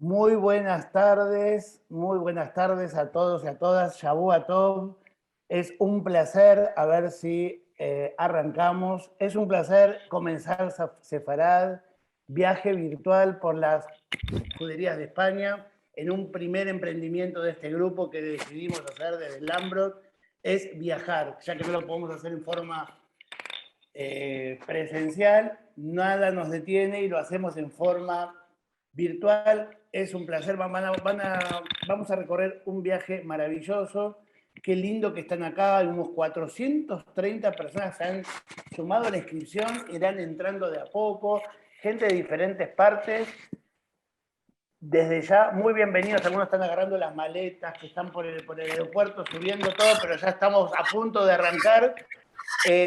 Muy buenas tardes a todos y a todas. Shabua Tov. Es un placer, a ver si arrancamos. Es un placer comenzar Sefarad, viaje virtual por las juderías de España, en un primer emprendimiento de este grupo que decidimos hacer desde Lambrot, es viajar, ya que no lo podemos hacer en forma presencial, nada nos detiene y lo hacemos en forma virtual. Es un placer, vamos a recorrer un viaje maravilloso. Qué lindo que están acá, unos 430 personas se han sumado a la inscripción, irán entrando de a poco, gente de diferentes partes. Desde ya, muy bienvenidos. Algunos están agarrando las maletas, que están por el aeropuerto, subiendo todo, pero ya estamos a punto de arrancar.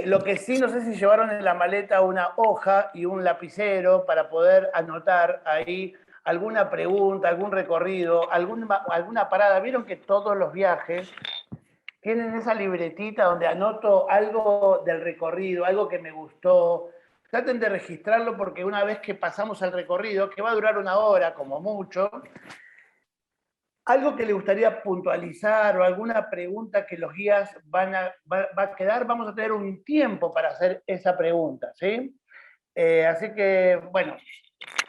Lo que sí, no sé si llevaron en la maleta una hoja y un lapicero para poder anotar ahí alguna pregunta, algún recorrido, alguna parada. Vieron que todos los viajes tienen esa libretita donde anoto algo del recorrido, algo que me gustó. Traten de registrarlo porque una vez que pasamos al recorrido, que va a durar una hora como mucho, algo que le gustaría puntualizar o alguna pregunta que los guías va a quedar, vamos a tener un tiempo para hacer esa pregunta, ¿sí? Así que, bueno,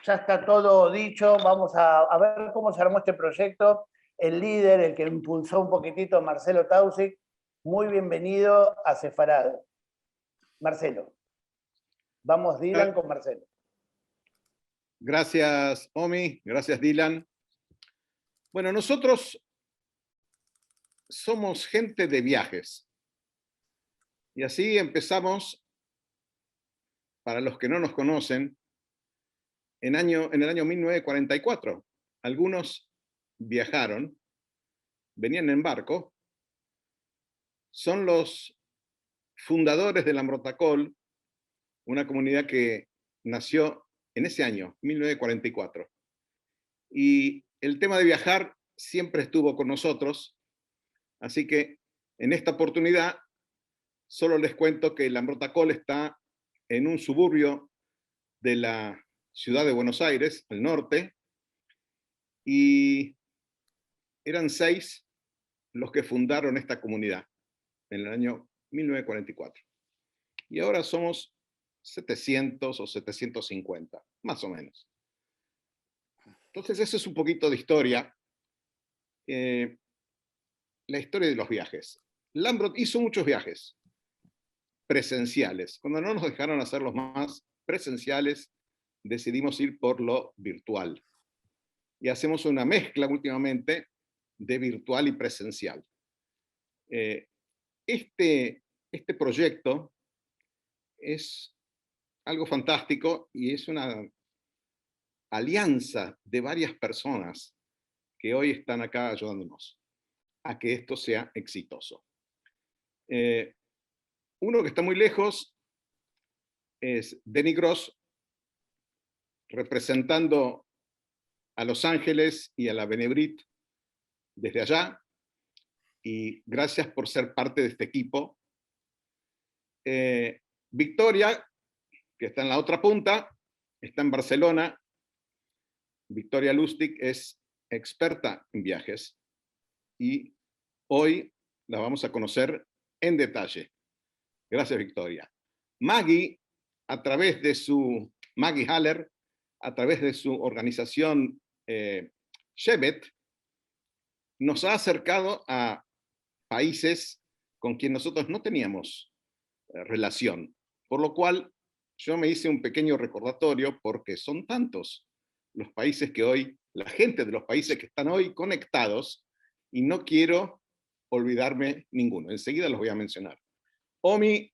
ya está todo dicho, vamos a ver cómo se armó este proyecto. El líder, el que impulsó un poquitito, Marcelo Tausic, muy bienvenido a Sefarad. Marcelo. Vamos, Dylan, con Marcelo. Gracias, Omi. Gracias, Dylan. Bueno, nosotros somos gente de viajes. Y así empezamos, para los que no nos conocen, en el año 1944. Algunos viajaron, venían en barco. Son los fundadores de la Amrotacol, una comunidad que nació en ese año, 1944. Y el tema de viajar siempre estuvo con nosotros, así que en esta oportunidad solo les cuento que la Amrotacol está en un suburbio de la ciudad de Buenos Aires, al norte, y eran 6 los que fundaron esta comunidad en el año 1944. Y ahora somos 700 o 750, más o menos. Entonces, eso es un poquito de historia. La historia de los viajes. Lambrot hizo muchos viajes presenciales. Cuando no nos dejaron hacer los más presenciales, decidimos ir por lo virtual. Y hacemos una mezcla últimamente de virtual y presencial. Este proyecto es algo fantástico y es una alianza de varias personas que hoy están acá ayudándonos a que esto sea exitoso. Uno que está muy lejos es Denny Gross, representando a Los Ángeles y a la Benebrit desde allá, y gracias por ser parte de este equipo. Victoria, que está en la otra punta, está en Barcelona. Victoria Lustig es experta en viajes y hoy la vamos a conocer en detalle. Gracias, Victoria. Maggie, Maggie Haller, a través de su organización Shevet, nos ha acercado a países con quien nosotros no teníamos relación. Por lo cual, yo me hice un pequeño recordatorio porque son tantos los países que hoy, la gente de los países que están hoy conectados, y no quiero olvidarme ninguno. Enseguida los voy a mencionar. Omi,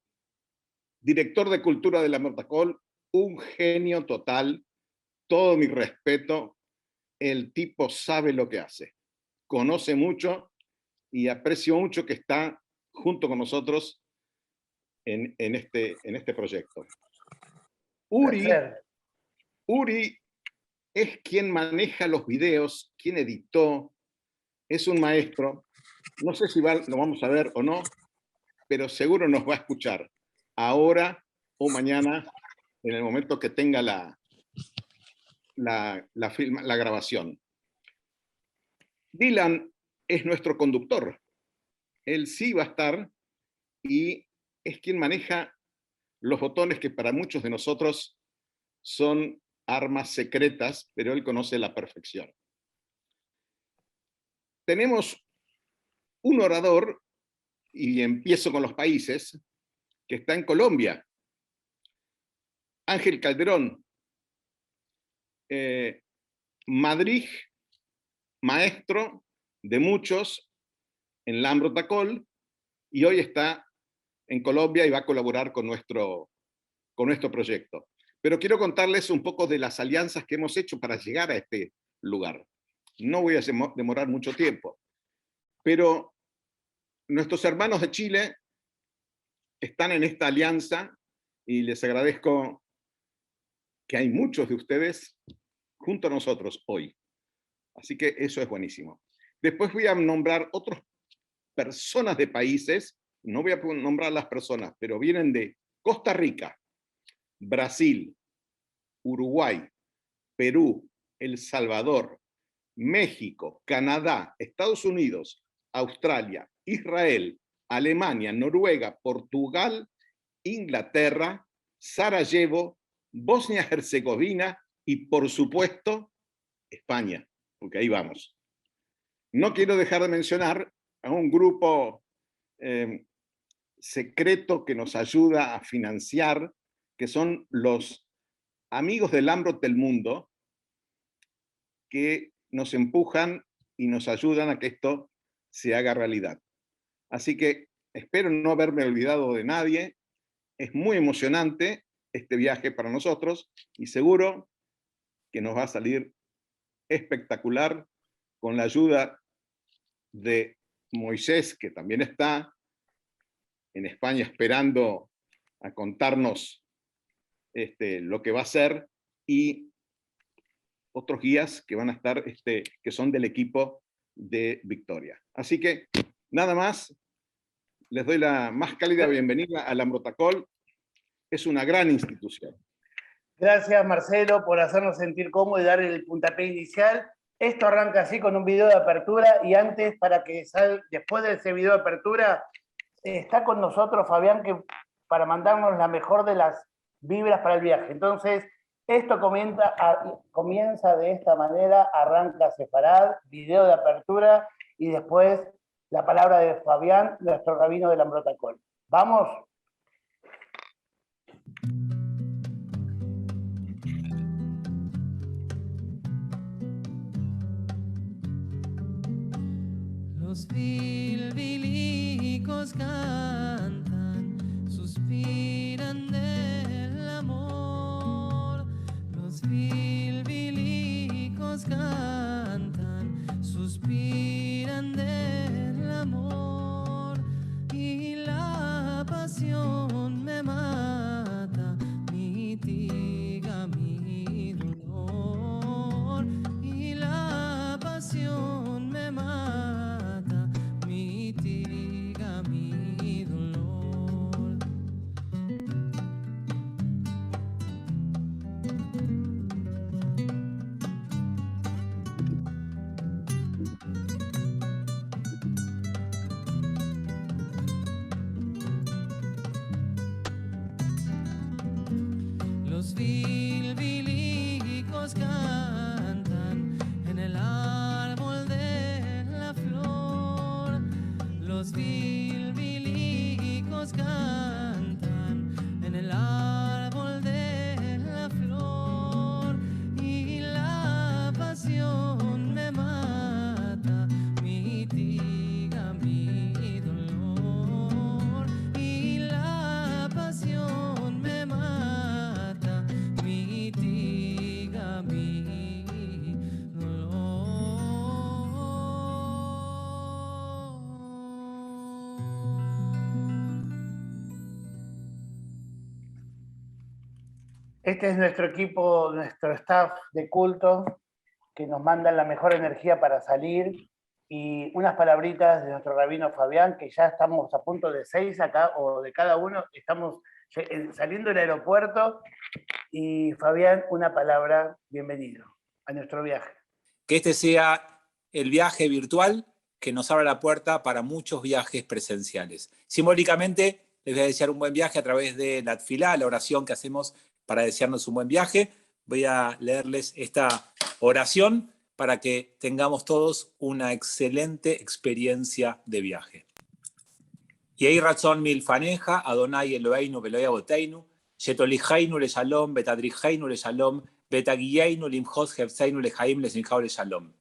director de cultura de la Amrotacol, un genio total, todo mi respeto. El tipo sabe lo que hace, conoce mucho y aprecio mucho que está junto con nosotros en este proyecto. Uri es quien maneja los videos, quien editó, es un maestro. No sé si lo vamos a ver o no, pero seguro nos va a escuchar ahora o mañana, en el momento que tenga la grabación. Dylan es nuestro conductor. Él sí va a estar y es quien maneja los botones que para muchos de nosotros son armas secretas, pero él conoce a la perfección. Tenemos un orador, y empiezo con los países, que está en Colombia. Ángel Calderón, Madrid, maestro de muchos en Lambro Tacol, y hoy está en Colombia y va a colaborar con nuestro proyecto. Pero quiero contarles un poco de las alianzas que hemos hecho para llegar a este lugar. No voy a demorar mucho tiempo, pero nuestros hermanos de Chile están en esta alianza y les agradezco que hay muchos de ustedes junto a nosotros hoy. Así que eso es buenísimo. Después voy a nombrar otras personas de países, no voy a nombrar las personas, pero vienen de Costa Rica, Brasil, Uruguay, Perú, El Salvador, México, Canadá, Estados Unidos, Australia, Israel, Alemania, Noruega, Portugal, Inglaterra, Sarajevo, Bosnia-Herzegovina y, por supuesto, España, porque ahí vamos. No quiero dejar de mencionar a un grupo secreto que nos ayuda a financiar, que son los amigos del Lambro del Mundo, que nos empujan y nos ayudan a que esto se haga realidad. Así que espero no haberme olvidado de nadie. Es muy emocionante este viaje para nosotros y seguro que nos va a salir espectacular con la ayuda de Moisés, que también está en España esperando a contarnos lo que va a ser, y otros guías que van a estar, que son del equipo de Victoria. Así que, nada más, les doy la más cálida bienvenida a Lambro Tacol. Es una gran institución. Gracias, Marcelo, por hacernos sentir cómodos y dar el puntapié inicial. Esto arranca así con un video de apertura, y antes, para que después de ese video de apertura, está con nosotros Fabián, que para mandarnos la mejor de las vibras para el viaje. Entonces, esto comienza de esta manera, arranca Sefarad, video de apertura, y después la palabra de Fabián, nuestro rabino de Lambro Tacol. ¿Vamos? Los bilbilicos cantan, suspiran del amor. Los bilbilicos cantan, suspiran del amor. Y la pasión me mata, mitiga mi dolor. Y la pasión me mata, mitiga mi dolor. Los bilbilicos cantan en el árbol de la flor. Los bilbilicos cantan en el árbol de la flor. Y la pasión me mata, mitiga mi dolor. Y la pasión me mata, mitiga mi Este es nuestro equipo, nuestro staff de culto, que nos mandan la mejor energía para salir, y unas palabritas de nuestro rabino Fabián, que ya estamos a punto de 6 acá, o de cada uno, estamos saliendo del aeropuerto. Y Fabián, una palabra, bienvenido a nuestro viaje. Que este sea el viaje virtual que nos abre la puerta para muchos viajes presenciales. Simbólicamente, les voy a desear un buen viaje a través de la tfilá, la oración que hacemos para desearnos un buen viaje. Voy a leerles esta oración para que tengamos todos una excelente experiencia de viaje. Yehi ratzon milfaneja, Adonai Eloheinu veloy avoteinu, shetolijainu leshalom, betadrijainu leshalom, betaguiyainu limchos hefseinu lejaim lesimchao leshalom.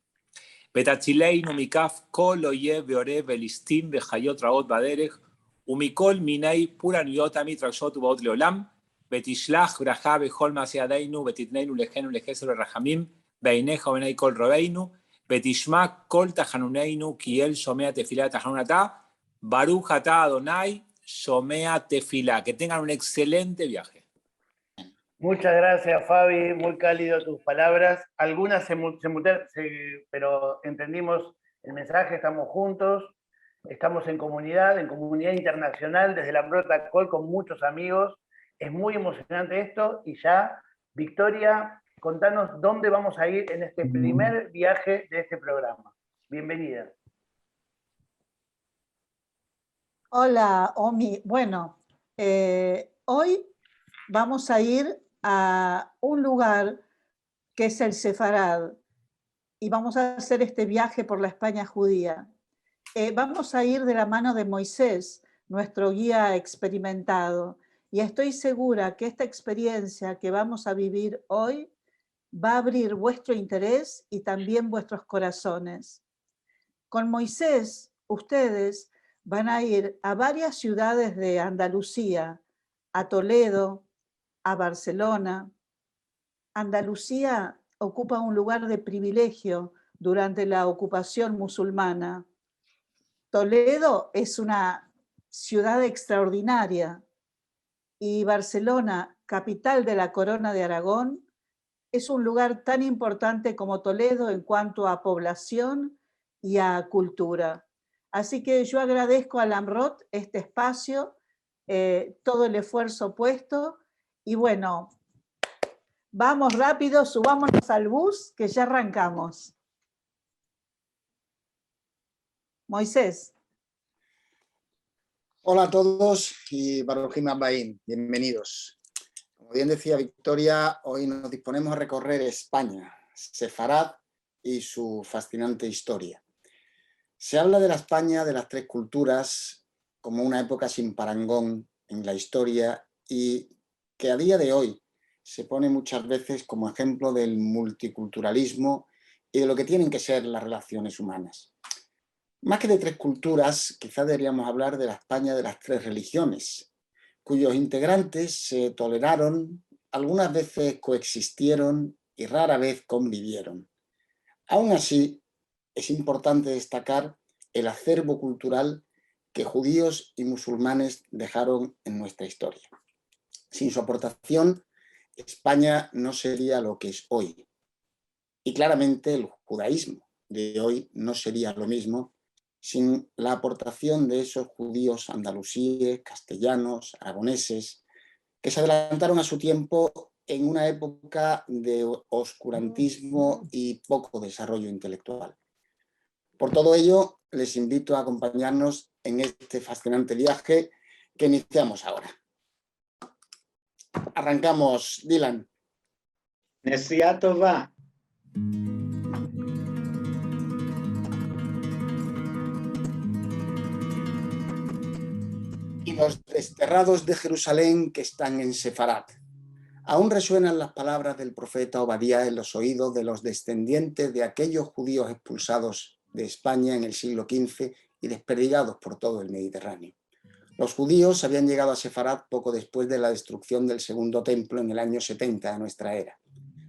Betatzileinu mikaf kol oyev veorev velistim vejayot raot baderech, umikol minei puran yotami trashot ubaot leolam, betishlach braja bejol maseadeinu, betitneinu lejenu lejesel rahamim, beineja benei kol robeinu, betishma kol tajanuneinu, kiel shomea tefilá tajanunatá, Baruch atah Adonai, Shomea Tefilá. Que tengan un excelente viaje. Muchas gracias, Fabi. Muy cálido tus palabras. Algunas pero entendimos el mensaje. Estamos juntos, estamos en comunidad internacional, desde la Brota Col, con muchos amigos. Es muy emocionante esto. Y ya, Victoria, contanos dónde vamos a ir en este primer viaje de este programa. Bienvenida. Hola, Omi. Bueno, hoy vamos a ir a un lugar que es el Sefarad y vamos a hacer este viaje por la España judía. Vamos a ir de la mano de Moisés, nuestro guía experimentado, y estoy segura que esta experiencia que vamos a vivir hoy va a abrir vuestro interés y también vuestros corazones. Con Moisés, ustedes van a ir a varias ciudades de Andalucía, a Toledo, a Barcelona. Andalucía ocupa un lugar de privilegio durante la ocupación musulmana. Toledo es una ciudad extraordinaria y Barcelona, capital de la Corona de Aragón, es un lugar tan importante como Toledo en cuanto a población y a cultura. Así que yo agradezco a Lamrot este espacio, todo el esfuerzo puesto, y bueno, vamos rápido, subámonos al bus, que ya arrancamos. Moisés. Hola a todos y Baruchim Abbaim, bienvenidos. Como bien decía Victoria, hoy nos disponemos a recorrer España, Sefarad y su fascinante historia. Se habla de la España de las tres culturas como una época sin parangón en la historia y que a día de hoy se pone muchas veces como ejemplo del multiculturalismo y de lo que tienen que ser las relaciones humanas. Más que de tres culturas, quizás deberíamos hablar de la España de las tres religiones, cuyos integrantes se toleraron, algunas veces coexistieron y rara vez convivieron. Aún así, es importante destacar el acervo cultural que judíos y musulmanes dejaron en nuestra historia. Sin su aportación, España no sería lo que es hoy. Y claramente el judaísmo de hoy no sería lo mismo sin la aportación de esos judíos andalusíes, castellanos, aragoneses, que se adelantaron a su tiempo en una época de oscurantismo y poco desarrollo intelectual. Por todo ello, les invito a acompañarnos en este fascinante viaje que iniciamos ahora. Arrancamos, Dylan. Nesiá Tová. Y los desterrados de Jerusalén que están en Sefarad. Aún resuenan las palabras del profeta Obadía en los oídos de los descendientes de aquellos judíos expulsados de España en el siglo XV y desperdigados por todo el Mediterráneo. Los judíos habían llegado a Sefarad poco después de la destrucción del Segundo Templo en el año 70 de nuestra era.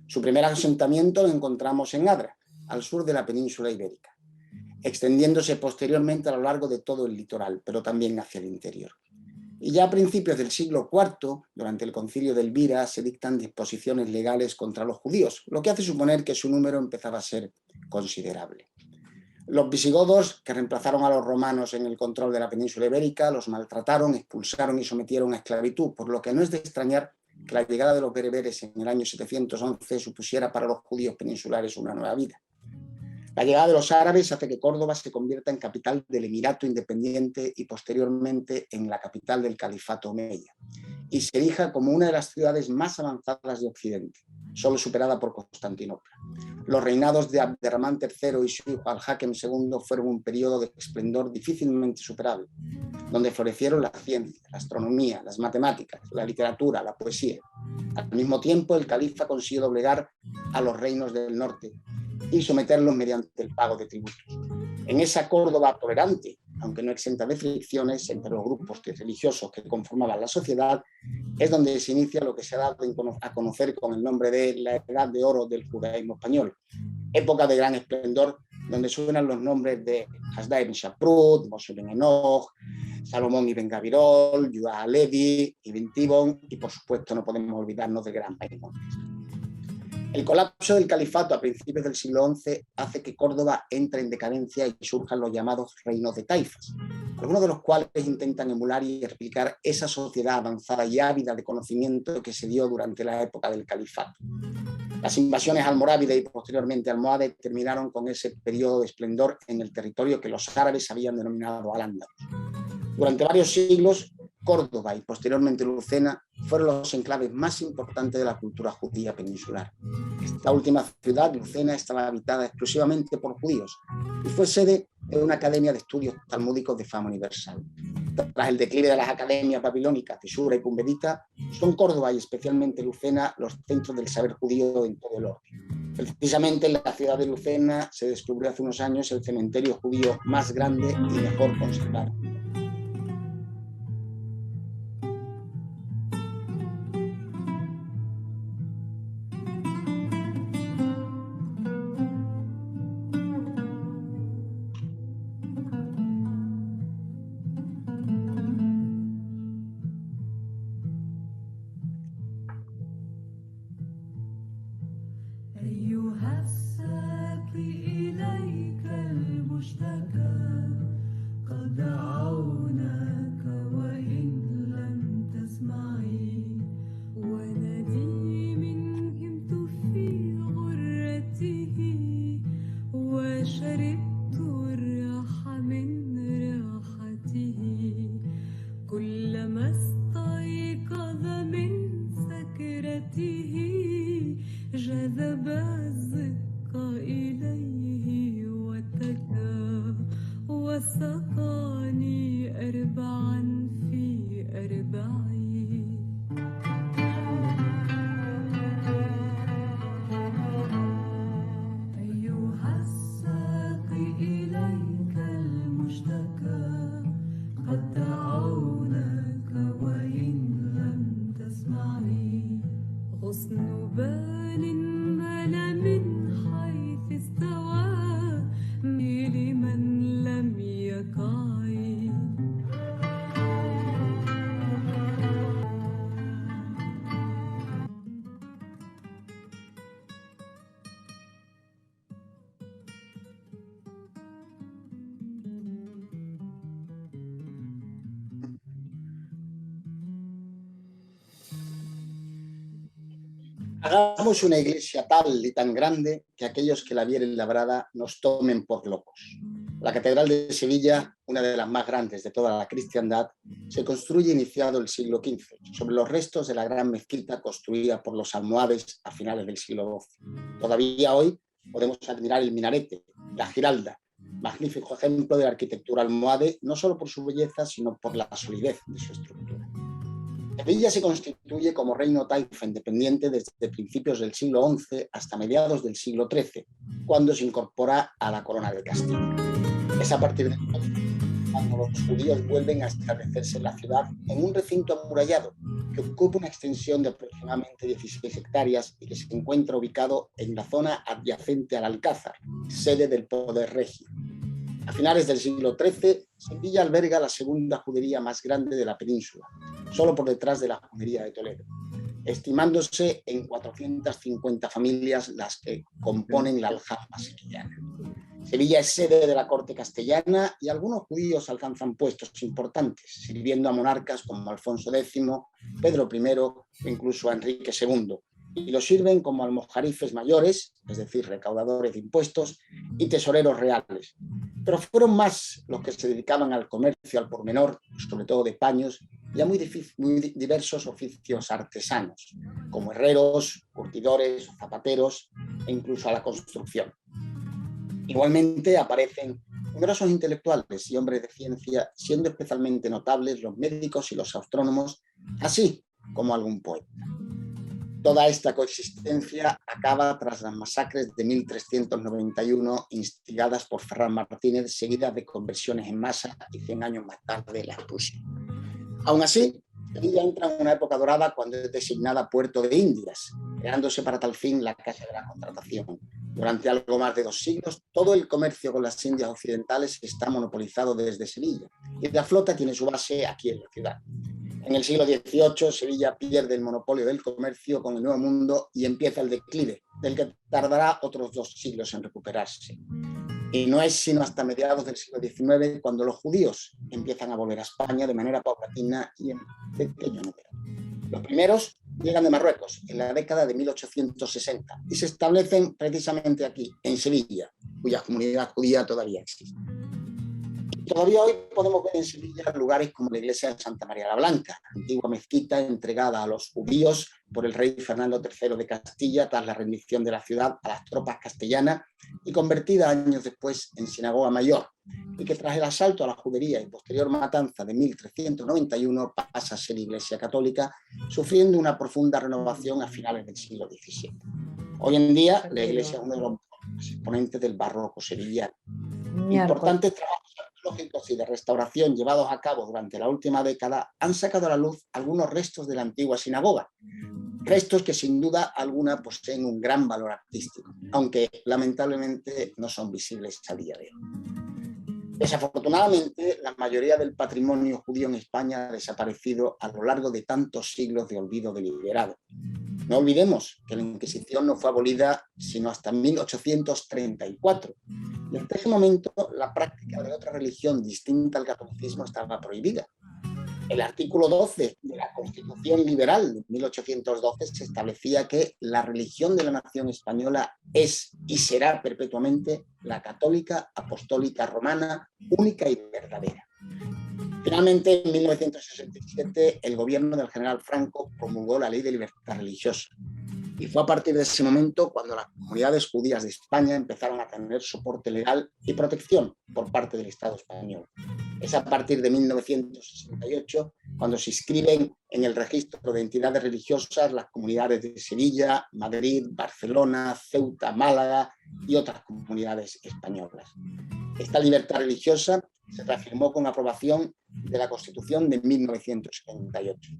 Su primer asentamiento lo encontramos en Adra, al sur de la península ibérica, extendiéndose posteriormente a lo largo de todo el litoral, pero también hacia el interior. Y ya a principios del siglo IV, durante el concilio de Elvira, se dictan disposiciones legales contra los judíos, lo que hace suponer que su número empezaba a ser considerable. Los visigodos, que reemplazaron a los romanos en el control de la península ibérica, los maltrataron, expulsaron y sometieron a esclavitud, por lo que no es de extrañar que la llegada de los bereberes en el año 711 supusiera para los judíos peninsulares una nueva vida. La llegada de los árabes hace que Córdoba se convierta en capital del Emirato Independiente y posteriormente en la capital del Califato Omeya, y se erija como una de las ciudades más avanzadas de Occidente, solo superada por Constantinopla. Los reinados de Abderramán III y su hijo Al-Hakem II fueron un periodo de esplendor difícilmente superable, donde florecieron la ciencia, la astronomía, las matemáticas, la literatura, la poesía. Al mismo tiempo, el califa consiguió doblegar a los reinos del norte y someterlos mediante el pago de tributos. En esa Córdoba tolerante, aunque no exenta de fricciones entre los grupos religiosos que conformaban la sociedad, es donde se inicia lo que se ha dado a conocer con el nombre de la Edad de Oro del judaísmo español, época de gran esplendor donde suenan los nombres de Hasdai ibn Shaprut, Moshe ibn Enoch, Salomón ibn Gabirol, Yudah Levi, ibn Tibón y por supuesto no podemos olvidarnos del gran Maimónides. El colapso del califato a principios del siglo XI hace que Córdoba entre en decadencia y surjan los llamados reinos de taifas, algunos de los cuales intentan emular y replicar esa sociedad avanzada y ávida de conocimiento que se dio durante la época del califato. Las invasiones almorávide y posteriormente almohade terminaron con ese periodo de esplendor en el territorio que los árabes habían denominado Al-Ándalus. Durante varios siglos, Córdoba y posteriormente Lucena fueron los enclaves más importantes de la cultura judía peninsular. Esta última ciudad, Lucena, estaba habitada exclusivamente por judíos y fue sede de una academia de estudios talmúdicos de fama universal. Tras el declive de las academias babilónicas de Shura y Pumbedita, son Córdoba y especialmente Lucena los centros del saber judío en todo el orden. Precisamente en la ciudad de Lucena se descubrió hace unos años el cementerio judío más grande y mejor conservado. Hagamos una iglesia tal y tan grande que aquellos que la vieren labrada nos tomen por locos. La Catedral de Sevilla, una de las más grandes de toda la cristiandad, se construye iniciado el siglo XV, sobre los restos de la gran mezquita construida por los almohades a finales del siglo XII. Todavía hoy podemos admirar el minarete, la giralda, magnífico ejemplo de la arquitectura almohade, no solo por su belleza, sino por la solidez de su estructura. Sevilla se constituye como reino taifa independiente desde principios del siglo XI hasta mediados del siglo XIII, cuando se incorpora a la corona de Castilla. Es a partir de entonces cuando los judíos vuelven a establecerse en la ciudad en un recinto amurallado que ocupa una extensión de aproximadamente 16 hectáreas y que se encuentra ubicado en la zona adyacente al Alcázar, sede del poder regio. A finales del siglo XIII, Sevilla alberga la segunda judería más grande de la península, solo por detrás de la judería de Toledo, estimándose en 450 familias las que componen la aljama sevillana. Sevilla es sede de la corte castellana y algunos judíos alcanzan puestos importantes, sirviendo a monarcas como Alfonso X, Pedro I o incluso a Enrique II, y los sirven como almojarifes mayores, es decir, recaudadores de impuestos, y tesoreros reales. Pero fueron más los que se dedicaban al comercio al por menor, sobre todo de paños, y a muy diversos oficios artesanos, como herreros, curtidores, zapateros e incluso a la construcción. Igualmente aparecen numerosos intelectuales y hombres de ciencia, siendo especialmente notables los médicos y los astrónomos, así como algún poeta. Toda esta coexistencia acaba tras las masacres de 1391 instigadas por Ferran Martínez, seguidas de conversiones en masa y 100 años más tarde la expulsión. Aún así, Sevilla entra en una época dorada cuando es designada Puerto de Indias, creándose para tal fin la Casa de la Contratación. Durante algo más de 2 siglos, todo el comercio con las Indias occidentales está monopolizado desde Sevilla y la flota tiene su base aquí en la ciudad. En el siglo XVIII, Sevilla pierde el monopolio del comercio con el Nuevo Mundo y empieza el declive, del que tardará otros 2 siglos en recuperarse. Y no es sino hasta mediados del siglo XIX cuando los judíos empiezan a volver a España de manera paulatina y en pequeño número. Los primeros llegan de Marruecos en la década de 1860 y se establecen precisamente aquí, en Sevilla, cuya comunidad judía todavía existe. Todavía hoy podemos ver en Sevilla lugares como la iglesia de Santa María la Blanca, antigua mezquita entregada a los judíos por el rey Fernando III de Castilla tras la rendición de la ciudad a las tropas castellanas y convertida años después en sinagoga mayor, y que tras el asalto a la judería y posterior matanza de 1391 pasa a ser iglesia católica, sufriendo una profunda renovación a finales del siglo XVII. Hoy en día la iglesia es uno de los exponentes del barroco sevillano. Importantes trabajos arqueológicos y de restauración llevados a cabo durante la última década han sacado a la luz algunos restos de la antigua sinagoga, restos que sin duda alguna poseen un gran valor artístico, aunque lamentablemente no son visibles a día de hoy. Desafortunadamente, la mayoría del patrimonio judío en España ha desaparecido a lo largo de tantos siglos de olvido deliberado. No olvidemos que la Inquisición no fue abolida sino hasta 1834. Y en ese momento la práctica de otra religión distinta al catolicismo estaba prohibida. El artículo 12 de la Constitución Liberal de 1812 se establecía que la religión de la nación española es y será perpetuamente la católica, apostólica, romana, única y verdadera. Finalmente, en 1967, el gobierno del general Franco promulgó la Ley de Libertad Religiosa. Y fue a partir de ese momento cuando las comunidades judías de España empezaron a tener soporte legal y protección por parte del Estado español. Es a partir de 1968 cuando se inscriben en el registro de entidades religiosas las comunidades de Sevilla, Madrid, Barcelona, Ceuta, Málaga y otras comunidades españolas. Esta libertad religiosa se reafirmó con aprobación de la Constitución de 1978.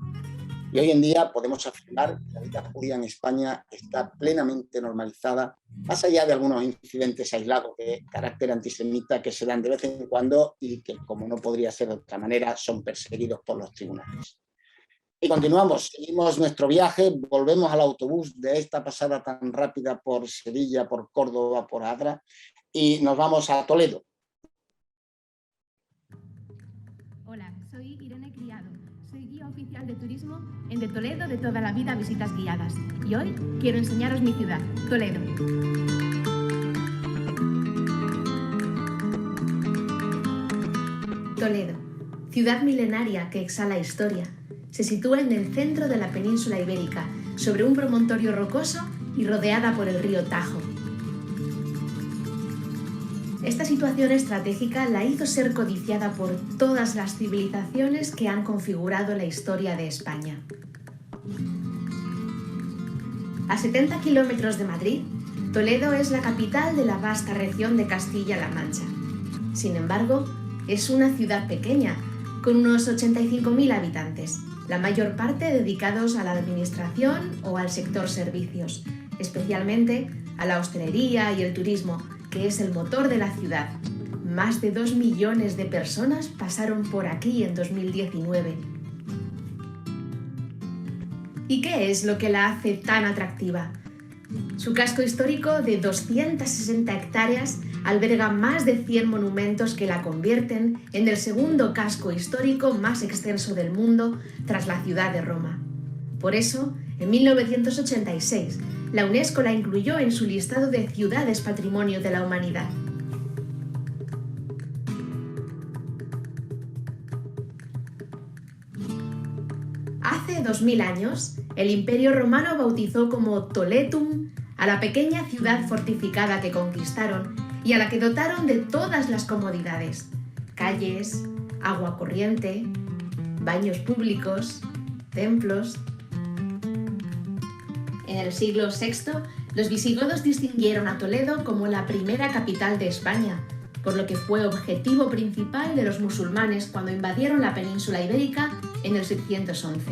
Y hoy en día podemos afirmar que la vida judía en España está plenamente normalizada, más allá de algunos incidentes aislados de carácter antisemita que se dan de vez en cuando y que, como no podría ser de otra manera, son perseguidos por los tribunales. Y continuamos, seguimos nuestro viaje, volvemos al autobús de esta pasada tan rápida por Sevilla, por Córdoba, por Adra, y nos vamos a Toledo. Hola, soy Irene Criado. Soy guía oficial de turismo en De Toledo de toda la vida visitas guiadas. Y hoy quiero enseñaros mi ciudad, Toledo. Toledo, ciudad milenaria que exhala historia, se sitúa en el centro de la península ibérica, sobre un promontorio rocoso y rodeada por el río Tajo. Esta situación estratégica la hizo ser codiciada por todas las civilizaciones que han configurado la historia de España. A 70 kilómetros de Madrid, Toledo es la capital de la vasta región de Castilla-La Mancha. Sin embargo, es una ciudad pequeña, con unos 85.000 habitantes, la mayor parte dedicados a la administración o al sector servicios, especialmente a la hostelería y el turismo, que es el motor de la ciudad. Más de 2 millones de personas pasaron por aquí en 2019. ¿Y qué es lo que la hace tan atractiva? Su casco histórico de 260 hectáreas alberga más de 100 monumentos que la convierten en el segundo casco histórico más extenso del mundo tras la ciudad de Roma. Por eso, En 1986, la UNESCO la incluyó en su listado de ciudades Patrimonio de la Humanidad. Hace 2000 años, el Imperio Romano bautizó como Toletum a la pequeña ciudad fortificada que conquistaron y a la que dotaron de todas las comodidades: calles, agua corriente, baños públicos, templos. En el siglo VI, los visigodos distinguieron a Toledo como la primera capital de España, por lo que fue objetivo principal de los musulmanes cuando invadieron la península ibérica en el 611.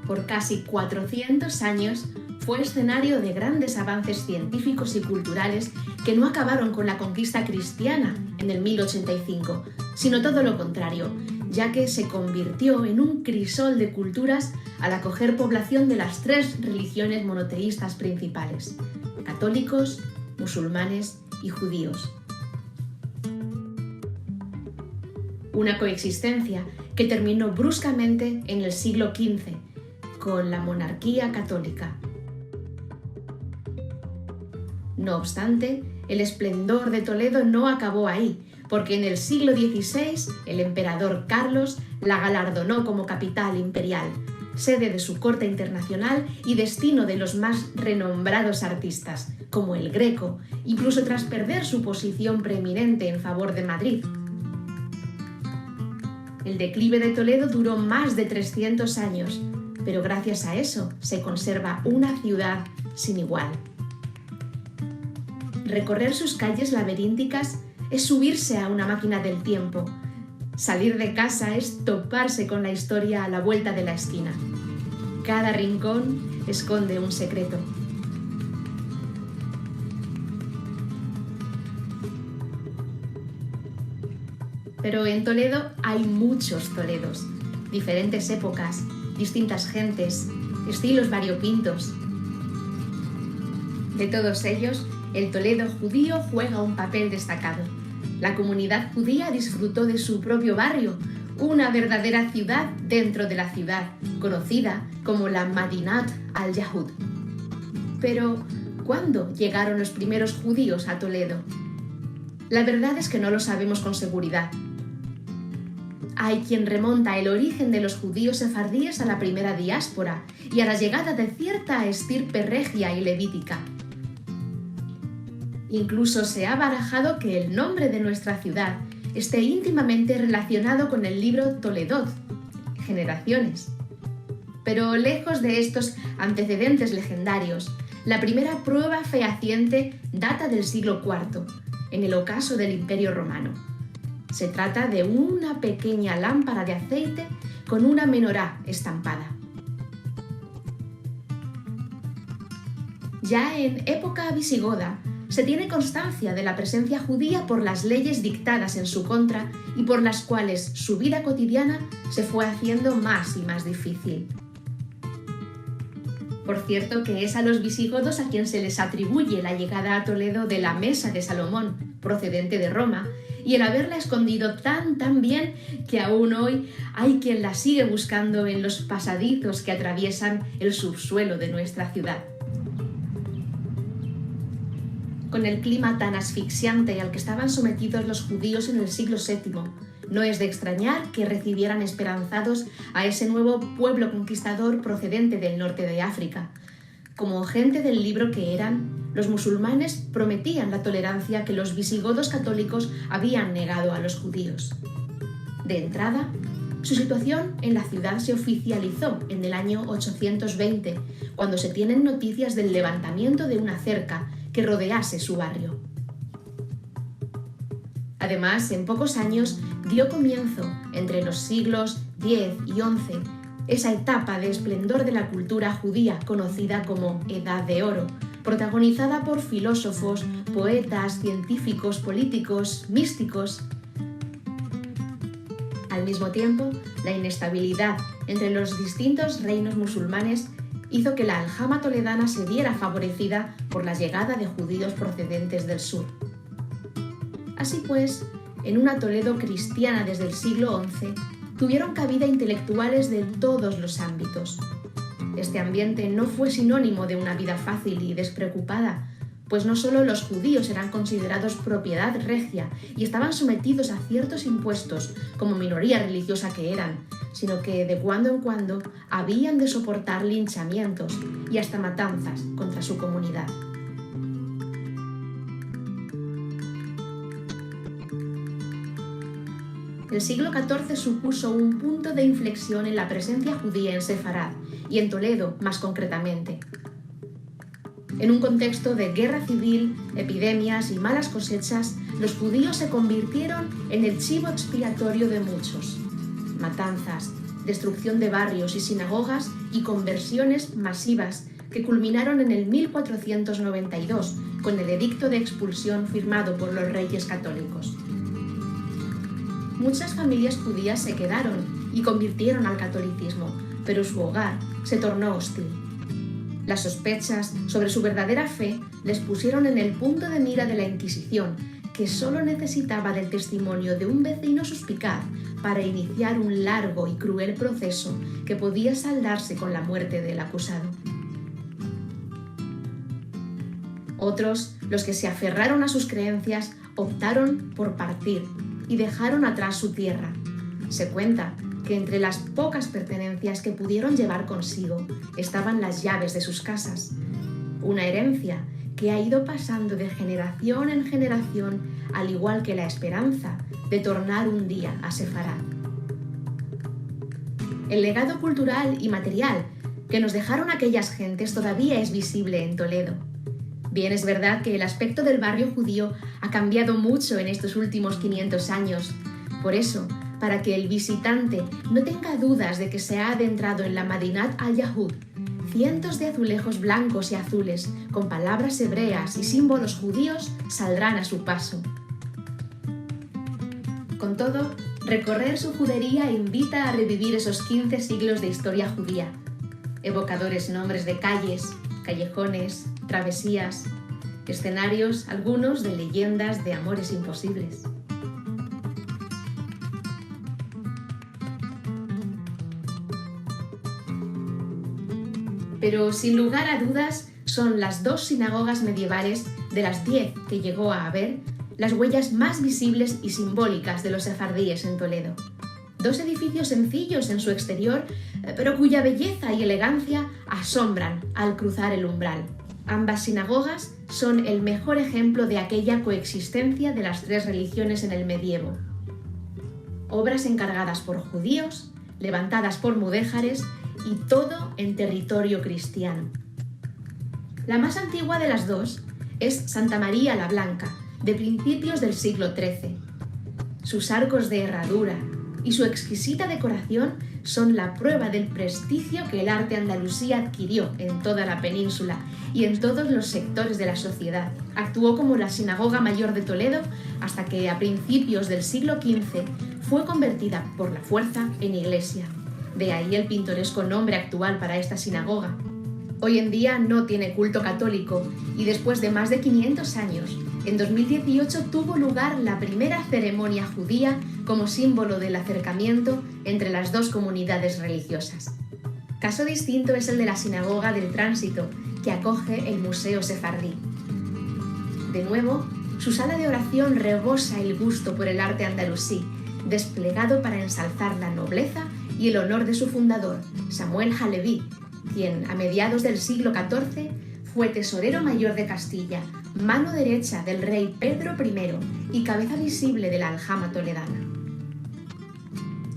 Por casi 400 años fue escenario de grandes avances científicos y culturales que no acabaron con la conquista cristiana en el 1085, sino todo lo contrario, ya que se convirtió en un crisol de culturas al acoger población de las 3 religiones monoteístas principales: católicos, musulmanes y judíos. Una coexistencia que terminó bruscamente en el siglo XV, con la monarquía católica. No obstante, el esplendor de Toledo no acabó ahí, porque en el siglo XVI el emperador Carlos la galardonó como capital imperial, sede de su corte internacional y destino de los más renombrados artistas, como el Greco, incluso tras perder su posición preeminente en favor de Madrid. El declive de Toledo duró más de 300 años, pero gracias a eso se conserva una ciudad sin igual. Recorrer sus calles laberínticas es subirse a una máquina del tiempo. Salir de casa es toparse con la historia a la vuelta de la esquina. Cada rincón esconde un secreto. Pero en Toledo hay muchos Toledos, diferentes épocas, distintas gentes, estilos variopintos. De todos ellos, el Toledo judío juega un papel destacado. La comunidad judía disfrutó de su propio barrio, una verdadera ciudad dentro de la ciudad, conocida como la Madinat al-Yahud. Pero, ¿cuándo llegaron los primeros judíos a Toledo? La verdad es que no lo sabemos con seguridad. Hay quien remonta el origen de los judíos sefardíes a la primera diáspora y a la llegada de cierta estirpe regia y levítica. Incluso se ha barajado que el nombre de nuestra ciudad esté íntimamente relacionado con el libro Toledot, Generaciones. Pero lejos de estos antecedentes legendarios, la primera prueba fehaciente data del siglo IV, en el ocaso del Imperio Romano. Se trata de una pequeña lámpara de aceite con una menorá estampada. Ya en época visigoda, se tiene constancia de la presencia judía por las leyes dictadas en su contra y por las cuales su vida cotidiana se fue haciendo más y más difícil. Por cierto que es a los visigodos a quien se les atribuye la llegada a Toledo de la Mesa de Salomón, procedente de Roma, y el haberla escondido tan bien que aún hoy hay quien la sigue buscando en los pasadizos que atraviesan el subsuelo de nuestra ciudad. Con el clima tan asfixiante al que estaban sometidos los judíos en el siglo VII, no es de extrañar que recibieran esperanzados a ese nuevo pueblo conquistador procedente del norte de África. Como gente del libro que eran, los musulmanes prometían la tolerancia que los visigodos católicos habían negado a los judíos. De entrada, su situación en la ciudad se oficializó en el año 820, cuando se tienen noticias del levantamiento de una cerca que rodease su barrio. Además, en pocos años dio comienzo, entre los siglos X y XI, esa etapa de esplendor de la cultura judía conocida como Edad de Oro, protagonizada por filósofos, poetas, científicos, políticos, místicos. Al mismo tiempo, la inestabilidad entre los distintos reinos musulmanes hizo que la aljama toledana se viera favorecida por la llegada de judíos procedentes del sur. Así pues, en una Toledo cristiana desde el siglo XI, tuvieron cabida intelectuales de todos los ámbitos. Este ambiente no fue sinónimo de una vida fácil y despreocupada, pues no solo los judíos eran considerados propiedad regia y estaban sometidos a ciertos impuestos como minoría religiosa que eran, sino que de cuando en cuando habían de soportar linchamientos y hasta matanzas contra su comunidad. El siglo XIV supuso un punto de inflexión en la presencia judía en Sefarad y en Toledo más concretamente. En un contexto de guerra civil, epidemias y malas cosechas, los judíos se convirtieron en el chivo expiatorio de muchos. Matanzas, destrucción de barrios y sinagogas y conversiones masivas que culminaron en el 1492 con el edicto de expulsión firmado por los reyes católicos. Muchas familias judías se quedaron y convirtieron al catolicismo, pero su hogar se tornó hostil. Las sospechas sobre su verdadera fe les pusieron en el punto de mira de la Inquisición, que solo necesitaba del testimonio de un vecino suspicaz para iniciar un largo y cruel proceso que podía saldarse con la muerte del acusado. Otros, los que se aferraron a sus creencias, optaron por partir y dejaron atrás su tierra. Se cuenta que entre las pocas pertenencias que pudieron llevar consigo estaban las llaves de sus casas, una herencia que ha ido pasando de generación en generación, al igual que la esperanza de tornar un día a Sefarad. El legado cultural y material que nos dejaron aquellas gentes todavía es visible en Toledo. Bien es verdad que el aspecto del barrio judío ha cambiado mucho en estos últimos 500 años. Por eso, para que el visitante no tenga dudas de que se ha adentrado en la Madinat al-Yahud, cientos de azulejos blancos y azules con palabras hebreas y símbolos judíos saldrán a su paso. Con todo, recorrer su judería invita a revivir esos 15 siglos de historia judía, evocadores nombres de calles, callejones, travesías, escenarios, algunos de leyendas de amores imposibles. Pero sin lugar a dudas son las 2 sinagogas medievales de las 10 que llegó a haber las huellas más visibles y simbólicas de los sefardíes en Toledo. 2 edificios sencillos en su exterior, pero cuya belleza y elegancia asombran al cruzar el umbral. Ambas sinagogas son el mejor ejemplo de aquella coexistencia de las 3 religiones en el medievo. Obras encargadas por judíos, levantadas por mudéjares y todo en territorio cristiano. La más antigua de las 2 es Santa María la Blanca, de principios del siglo XIII. Sus arcos de herradura y su exquisita decoración son la prueba del prestigio que el arte andalusí adquirió en toda la península y en todos los sectores de la sociedad. Actuó como la sinagoga mayor de Toledo hasta que a principios del siglo XV fue convertida por la fuerza en iglesia. De ahí el pintoresco nombre actual para esta sinagoga. Hoy en día no tiene culto católico y después de más de 500 años, en 2018 tuvo lugar la primera ceremonia judía como símbolo del acercamiento entre las 2 comunidades religiosas. Caso distinto es el de la Sinagoga del Tránsito, que acoge el Museo Sefardí. De nuevo, su sala de oración rebosa el gusto por el arte andalusí, desplegado para ensalzar la nobleza y el honor de su fundador, Samuel Haleví, quien a mediados del siglo XIV fue tesorero mayor de Castilla, mano derecha del rey Pedro I y cabeza visible de la aljama toledana.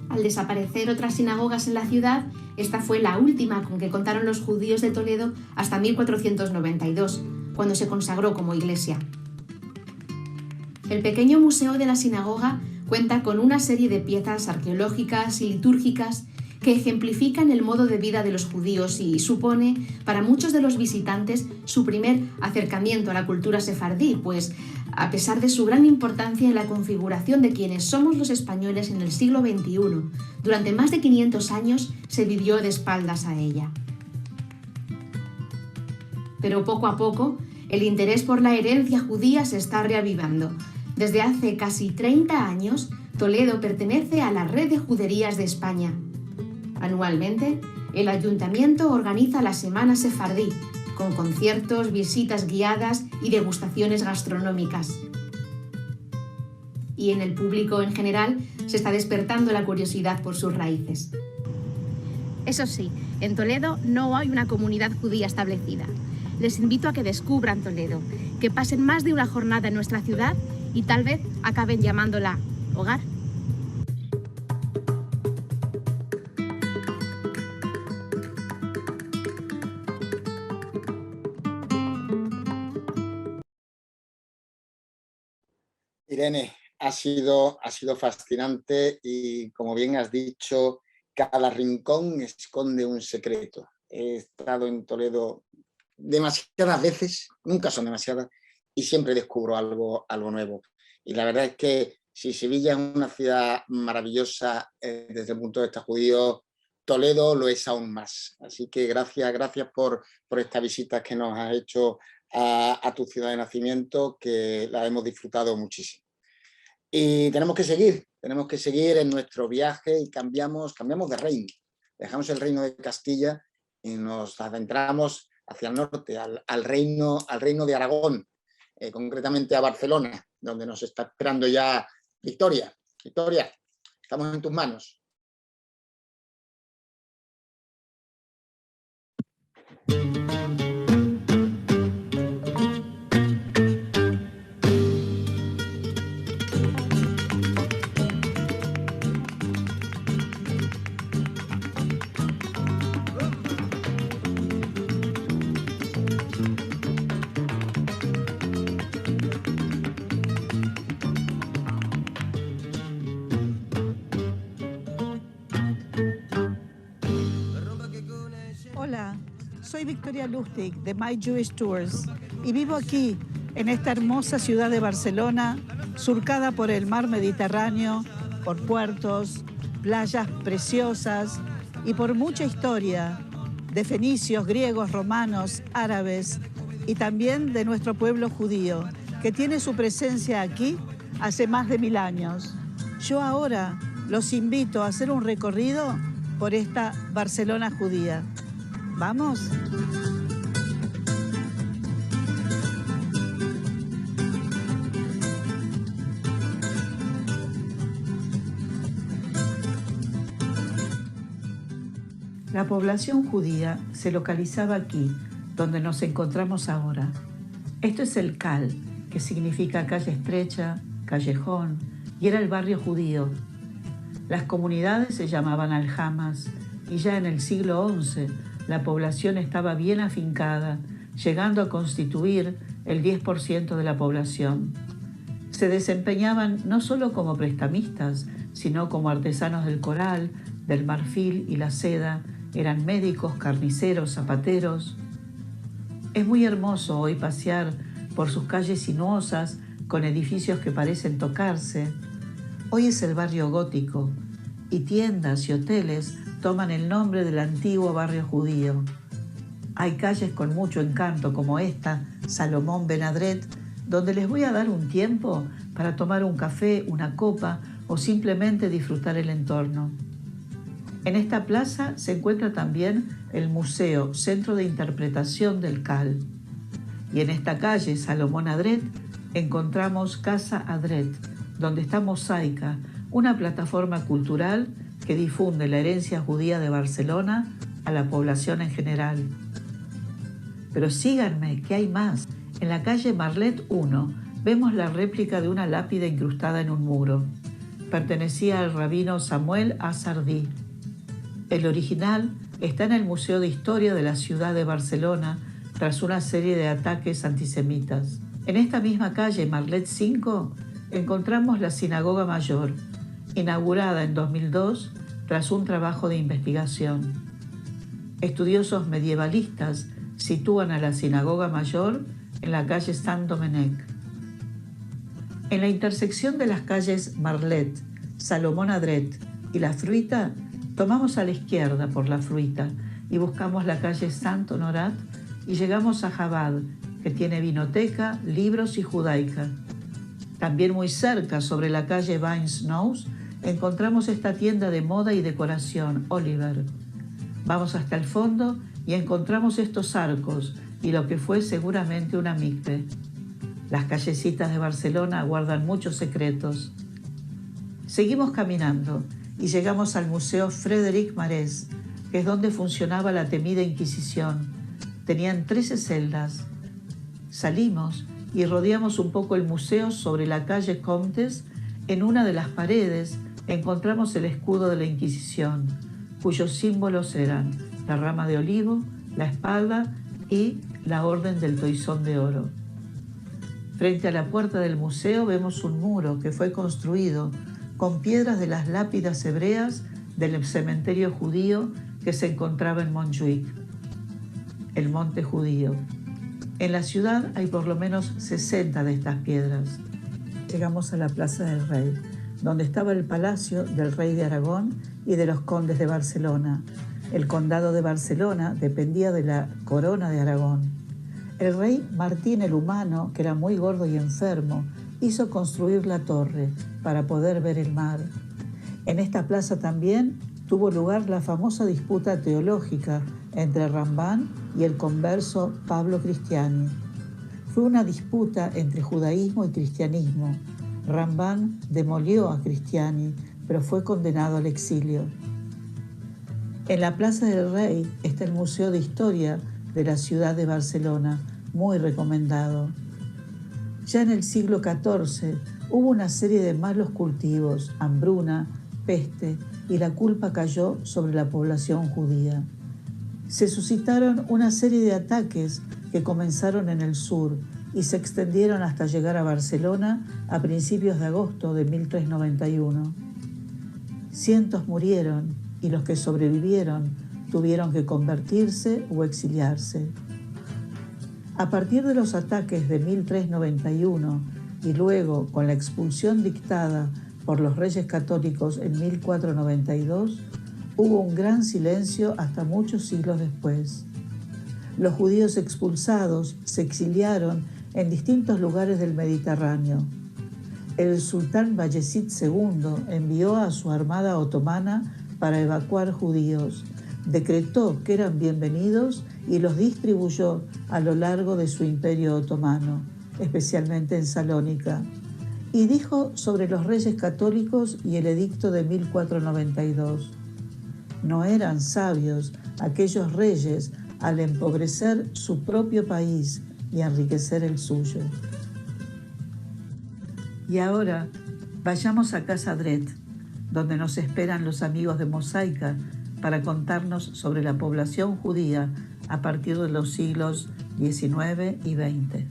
Al desaparecer otras sinagogas en la ciudad, esta fue la última con que contaron los judíos de Toledo hasta 1492, cuando se consagró como iglesia. El pequeño museo de la sinagoga cuenta con una serie de piezas arqueológicas y litúrgicas que ejemplifican el modo de vida de los judíos y supone, para muchos de los visitantes, su primer acercamiento a la cultura sefardí, pues, a pesar de su gran importancia en la configuración de quienes somos los españoles en el siglo XXI, durante más de 500 años se vivió de espaldas a ella. Pero poco a poco, el interés por la herencia judía se está reavivando. Desde hace casi 30 años, Toledo pertenece a la Red de Juderías de España. Anualmente, el ayuntamiento organiza la Semana Sefardí, con conciertos, visitas guiadas y degustaciones gastronómicas. Y en el público en general se está despertando la curiosidad por sus raíces. Eso sí, en Toledo no hay una comunidad judía establecida. Les invito a que descubran Toledo, que pasen más de una jornada en nuestra ciudad y tal vez acaben llamándola hogar. Irene, ha sido fascinante y, como bien has dicho, cada rincón esconde un secreto. He estado en Toledo demasiadas veces, nunca son demasiadas, y siempre descubro algo nuevo. Y la verdad es que si Sevilla es una ciudad maravillosa desde el punto de vista judío, Toledo lo es aún más. Así que gracias por esta visita que nos has hecho a tu ciudad de nacimiento, que la hemos disfrutado muchísimo. Y tenemos que seguir en nuestro viaje y cambiamos de reino. Dejamos el reino de Castilla y nos adentramos hacia el norte, al reino de Aragón, concretamente a Barcelona, donde nos está esperando ya Victoria. Victoria, estamos en tus manos. Hola, soy Victoria Lustig de My Jewish Tours y vivo aquí, en esta hermosa ciudad de Barcelona, surcada por el mar Mediterráneo, por puertos, playas preciosas y por mucha historia de fenicios, griegos, romanos, árabes y también de nuestro pueblo judío, que tiene su presencia aquí hace más de 1000 años. Yo ahora los invito a hacer un recorrido por esta Barcelona judía. ¿Vamos? La población judía se localizaba aquí, donde nos encontramos ahora. Esto es el Cal, que significa calle estrecha, callejón, y era el barrio judío. Las comunidades se llamaban aljamas, y ya en el siglo XI la población estaba bien afincada, llegando a constituir el 10% de la población. Se desempeñaban no solo como prestamistas, sino como artesanos del coral, del marfil y la seda. Eran médicos, carniceros, zapateros. Es muy hermoso hoy pasear por sus calles sinuosas con edificios que parecen tocarse. Hoy es el barrio gótico y tiendas y hoteles toman el nombre del antiguo barrio judío. Hay calles con mucho encanto como esta, Salomón Ben Adret, donde les voy a dar un tiempo para tomar un café, una copa o simplemente disfrutar el entorno. En esta plaza se encuentra también el Museo, Centro de Interpretación del Cal. Y en esta calle, Salomón Adret, encontramos Casa Adret, donde está Mosaica, una plataforma cultural que difunde la herencia judía de Barcelona a la población en general. Pero síganme, que hay más. En la calle Marlet 1 vemos la réplica de una lápida incrustada en un muro. Pertenecía al rabino Samuel Azardí. El original está en el Museo de Historia de la ciudad de Barcelona tras una serie de ataques antisemitas. En esta misma calle, Marlet 5, encontramos la Sinagoga Mayor, inaugurada en 2002 tras un trabajo de investigación. Estudiosos medievalistas sitúan a la Sinagoga Mayor en la calle Saint-Dominique. En la intersección de las calles Marlet, Salomón Adret y La Fruita, tomamos a la izquierda por La Fruita y buscamos la calle Saint-Honorat y llegamos a Jabad, que tiene vinoteca, libros y judaica. También muy cerca, sobre la calle Vinesnous, encontramos esta tienda de moda y decoración, Oliver. Vamos hasta el fondo y encontramos estos arcos y lo que fue seguramente una mikve. Las callecitas de Barcelona guardan muchos secretos. Seguimos caminando y llegamos al Museo Frédéric Marès, que es donde funcionaba la temida Inquisición. Tenían 13 celdas. Salimos y rodeamos un poco el museo sobre la calle Comtes. En una de las paredes encontramos el escudo de la Inquisición, cuyos símbolos eran la rama de olivo, la espada y la orden del toisón de oro. Frente a la puerta del museo vemos un muro que fue construido con piedras de las lápidas hebreas del cementerio judío que se encontraba en Montjuïc, el monte judío. En la ciudad hay por lo menos 60 de estas piedras. Llegamos a la Plaza del Rey, donde estaba el palacio del rey de Aragón y de los condes de Barcelona. El condado de Barcelona dependía de la corona de Aragón. El rey Martín el Humano, que era muy gordo y enfermo, hizo construir la torre para poder ver el mar. En esta plaza también tuvo lugar la famosa disputa teológica entre Rambán y el converso Pablo Cristiani. Fue una disputa entre judaísmo y cristianismo. Rambán demolió a Cristiani, pero fue condenado al exilio. En la Plaza del Rey está el Museo de Historia de la ciudad de Barcelona, muy recomendado. Ya en el siglo XIV hubo una serie de malos cultivos, hambruna, peste, y la culpa cayó sobre la población judía. Se suscitaron una serie de ataques que comenzaron en el sur y se extendieron hasta llegar a Barcelona a principios de agosto de 1391. Cientos murieron y los que sobrevivieron tuvieron que convertirse o exiliarse. A partir de los ataques de 1391 y luego con la expulsión dictada por los reyes católicos en 1492, hubo un gran silencio hasta muchos siglos después. Los judíos expulsados se exiliaron en distintos lugares del Mediterráneo. El sultán Bayezid II envió a su armada otomana para evacuar judíos, decretó que eran bienvenidos y los distribuyó a lo largo de su imperio otomano, especialmente en Salónica, y dijo sobre los reyes católicos y el edicto de 1492: no eran sabios aquellos reyes al empobrecer su propio país y enriquecer el suyo. Y ahora vayamos a Casa Dret, donde nos esperan los amigos de Mosaica para contarnos sobre la población judía a partir de los siglos XIX y XX.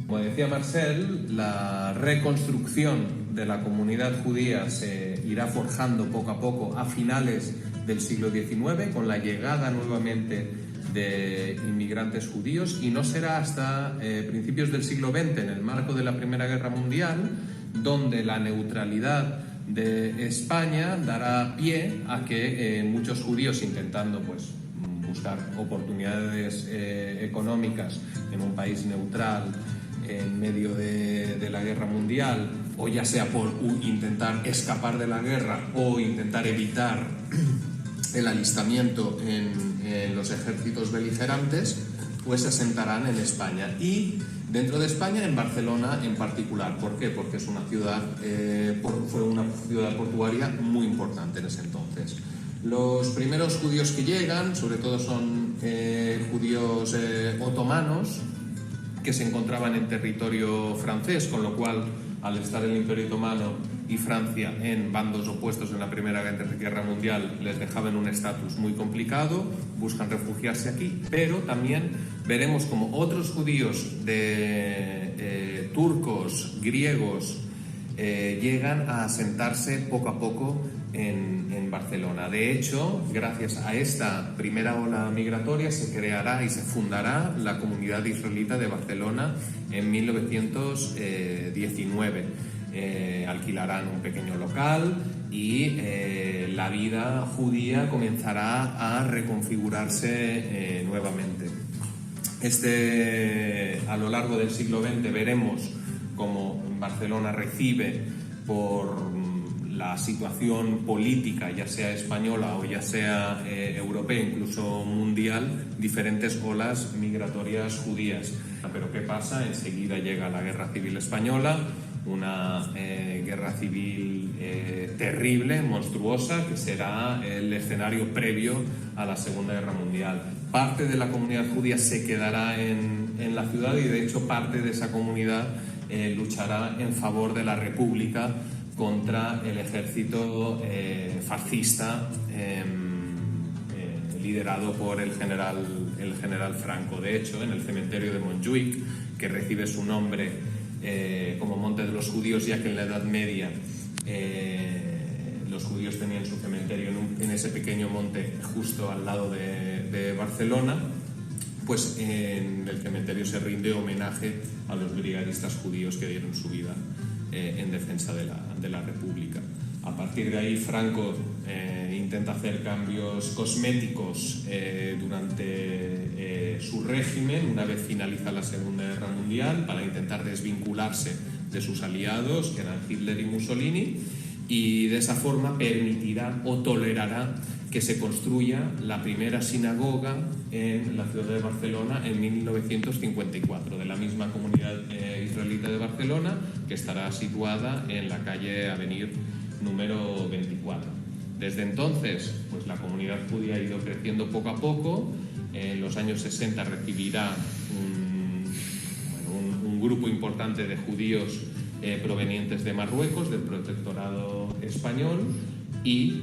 Como decía Marcel, la reconstrucción de la comunidad judía se irá forjando poco a poco a finales del siglo XIX, con la llegada nuevamente de inmigrantes judíos, y no será hasta principios del siglo XX, en el marco de la Primera Guerra Mundial, donde la neutralidad de España dará pie a que muchos judíos, intentando buscar oportunidades económicas en un país neutral en medio de la guerra mundial, o ya sea por intentar escapar de la guerra o intentar evitar el alistamiento en los ejércitos beligerantes, pues se asentarán en España, y dentro de España en Barcelona en particular. ¿Por qué? Porque es una ciudad, fue una ciudad portuaria muy importante en ese entonces. Los primeros judíos que llegan, sobre todo, son judíos otomanos, que se encontraban en territorio francés, con lo cual, al estar el Imperio Otomano y Francia en bandos opuestos en la Primera Guerra Mundial, les dejaban un estatus muy complicado, buscan refugiarse aquí, pero también veremos como otros judíos de turcos, griegos, llegan a asentarse poco a poco en Barcelona. De hecho, gracias a esta primera ola migratoria se creará y se fundará la comunidad israelita de Barcelona en 1919. Alquilarán un pequeño local y la vida judía comenzará a reconfigurarse nuevamente. A lo largo del siglo XX veremos cómo Barcelona recibe por la situación política, ya sea española o ya sea europea, incluso mundial, diferentes olas migratorias judías. Pero ¿qué pasa? Enseguida llega la Guerra Civil Española, una guerra civil terrible, monstruosa, que será el escenario previo a la Segunda Guerra Mundial. Parte de la comunidad judía se quedará en la ciudad y de hecho parte de esa comunidad luchará en favor de la República contra el ejército fascista liderado por el general Franco. De hecho, en el cementerio de Montjuïc, que recibe su nombre como Monte de los Judíos, ya que en la Edad Media los judíos tenían su cementerio en ese pequeño monte justo al lado de Barcelona, pues en el cementerio se rinde homenaje a los brigadistas judíos que dieron su vida en defensa de la República. A partir de ahí, Franco intenta hacer cambios cosméticos durante su régimen, una vez finaliza la Segunda Guerra Mundial, para intentar desvincularse de sus aliados, que eran Hitler y Mussolini, y de esa forma permitirá o tolerará que se construya la primera sinagoga en la ciudad de Barcelona en 1954, de la misma comunidad israelita de Barcelona, que estará situada en la calle Avenir número 24. Desde entonces, pues la comunidad judía ha ido creciendo poco a poco. En los años 60 recibirá un grupo importante de judíos provenientes de Marruecos, del protectorado español, y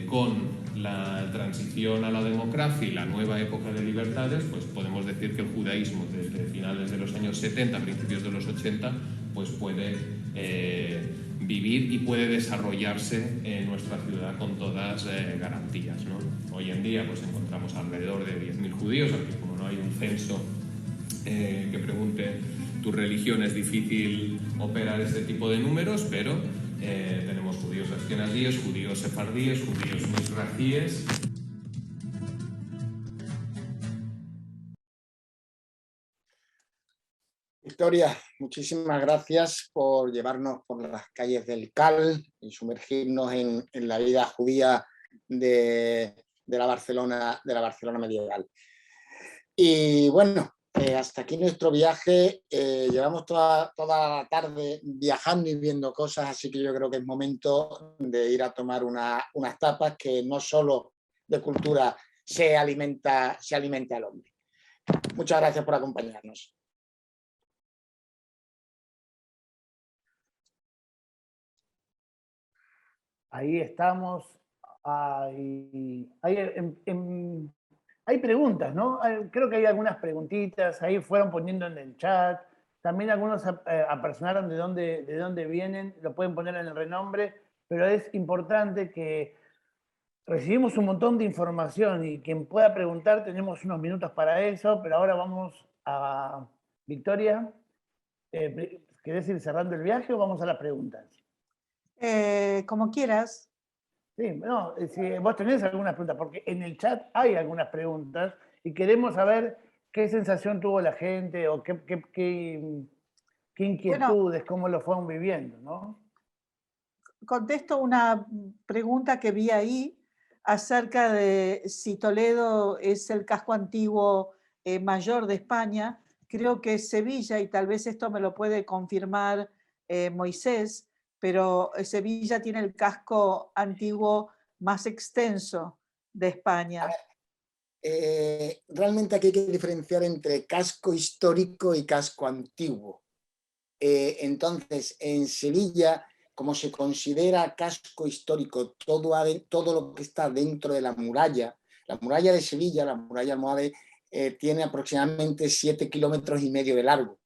con la transición a la democracia y la nueva época de libertades, pues podemos decir que el judaísmo desde finales de los años 70, principios de los 80, pues puede vivir y puede desarrollarse en nuestra ciudad con todas garantías, ¿no? Hoy en día pues encontramos alrededor de 10.000 judíos, aunque como no hay un censo que pregunte tu religión, es difícil operar este tipo de números, pero tenemos judíos askenazíes, judíos sefardíes, judíos mizrahíes. Victoria, muchísimas gracias por llevarnos por las calles del CAL y sumergirnos en la vida judía de la Barcelona medieval. Y bueno, hasta aquí nuestro viaje. Llevamos toda la tarde viajando y viendo cosas, así que yo creo que es momento de ir a tomar unas tapas, que no solo de cultura se alimenta al hombre. Muchas gracias por acompañarnos. Ahí estamos. Hay preguntas, ¿no? Creo que hay algunas preguntitas, ahí fueron poniendo en el chat. También algunos apersonaron de dónde vienen, lo pueden poner en el renombre, pero es importante que recibimos un montón de información y quien pueda preguntar, tenemos unos minutos para eso, pero ahora vamos a Victoria. ¿Querés ir cerrando el viaje o vamos a las preguntas? Como quieras. Sí, no, si vos tenés algunas preguntas, porque en el chat hay algunas preguntas y queremos saber qué sensación tuvo la gente o qué inquietudes, cómo lo fueron viviendo, ¿no? Contesto una pregunta que vi ahí acerca de si Toledo es el casco antiguo mayor de España. Creo que es Sevilla, y tal vez esto me lo puede confirmar Moisés, pero Sevilla tiene el casco antiguo más extenso de España. Realmente aquí hay que diferenciar entre casco histórico y casco antiguo. Entonces, en Sevilla, como se considera casco histórico todo lo que está dentro de la muralla de Sevilla, la muralla almohade, tiene aproximadamente 7,5 kilómetros de largo.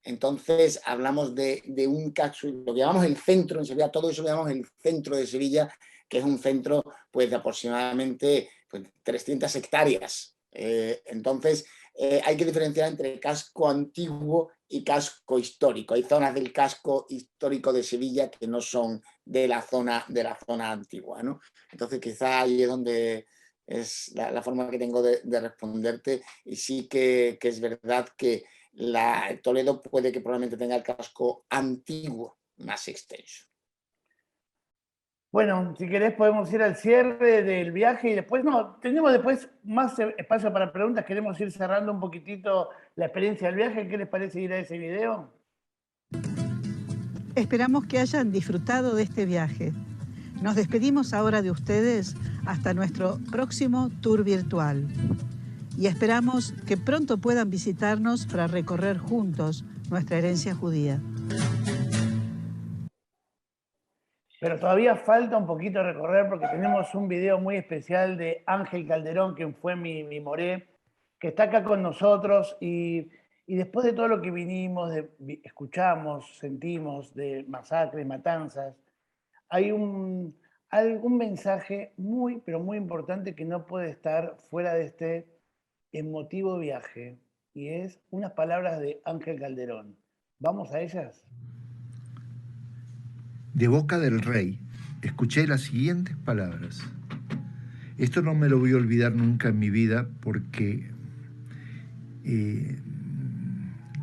Entonces hablamos de un casco, lo que llamamos el centro en Sevilla, todo eso lo llamamos el centro de Sevilla, que es un centro pues, de aproximadamente 300 hectáreas. Entonces hay que diferenciar entre casco antiguo y casco histórico. Hay zonas del casco histórico de Sevilla que no son de la zona antigua, ¿no? Entonces quizá ahí es donde es la forma que tengo de responderte, y sí que es verdad que Toledo puede que probablemente tenga el casco antiguo más extenso. Bueno, si querés podemos ir al cierre del viaje y después, no, tenemos después más espacio para preguntas, queremos ir cerrando un poquitito la experiencia del viaje. ¿Qué les parece ir a ese video? Esperamos que hayan disfrutado de este viaje. Nos despedimos ahora de ustedes hasta nuestro próximo tour virtual. Y esperamos que pronto puedan visitarnos para recorrer juntos nuestra herencia judía. Pero todavía falta un poquito recorrer porque tenemos un video muy especial de Ángel Calderón, quien fue mi moré, que está acá con nosotros y después de todo lo que vinimos, escuchamos, sentimos de masacres, matanzas, hay algún mensaje muy, pero muy importante que no puede estar fuera de este emotivo viaje y es unas palabras de Ángel Calderón. ¿Vamos a ellas? De boca del rey, escuché las siguientes palabras. Esto no me lo voy a olvidar nunca en mi vida porque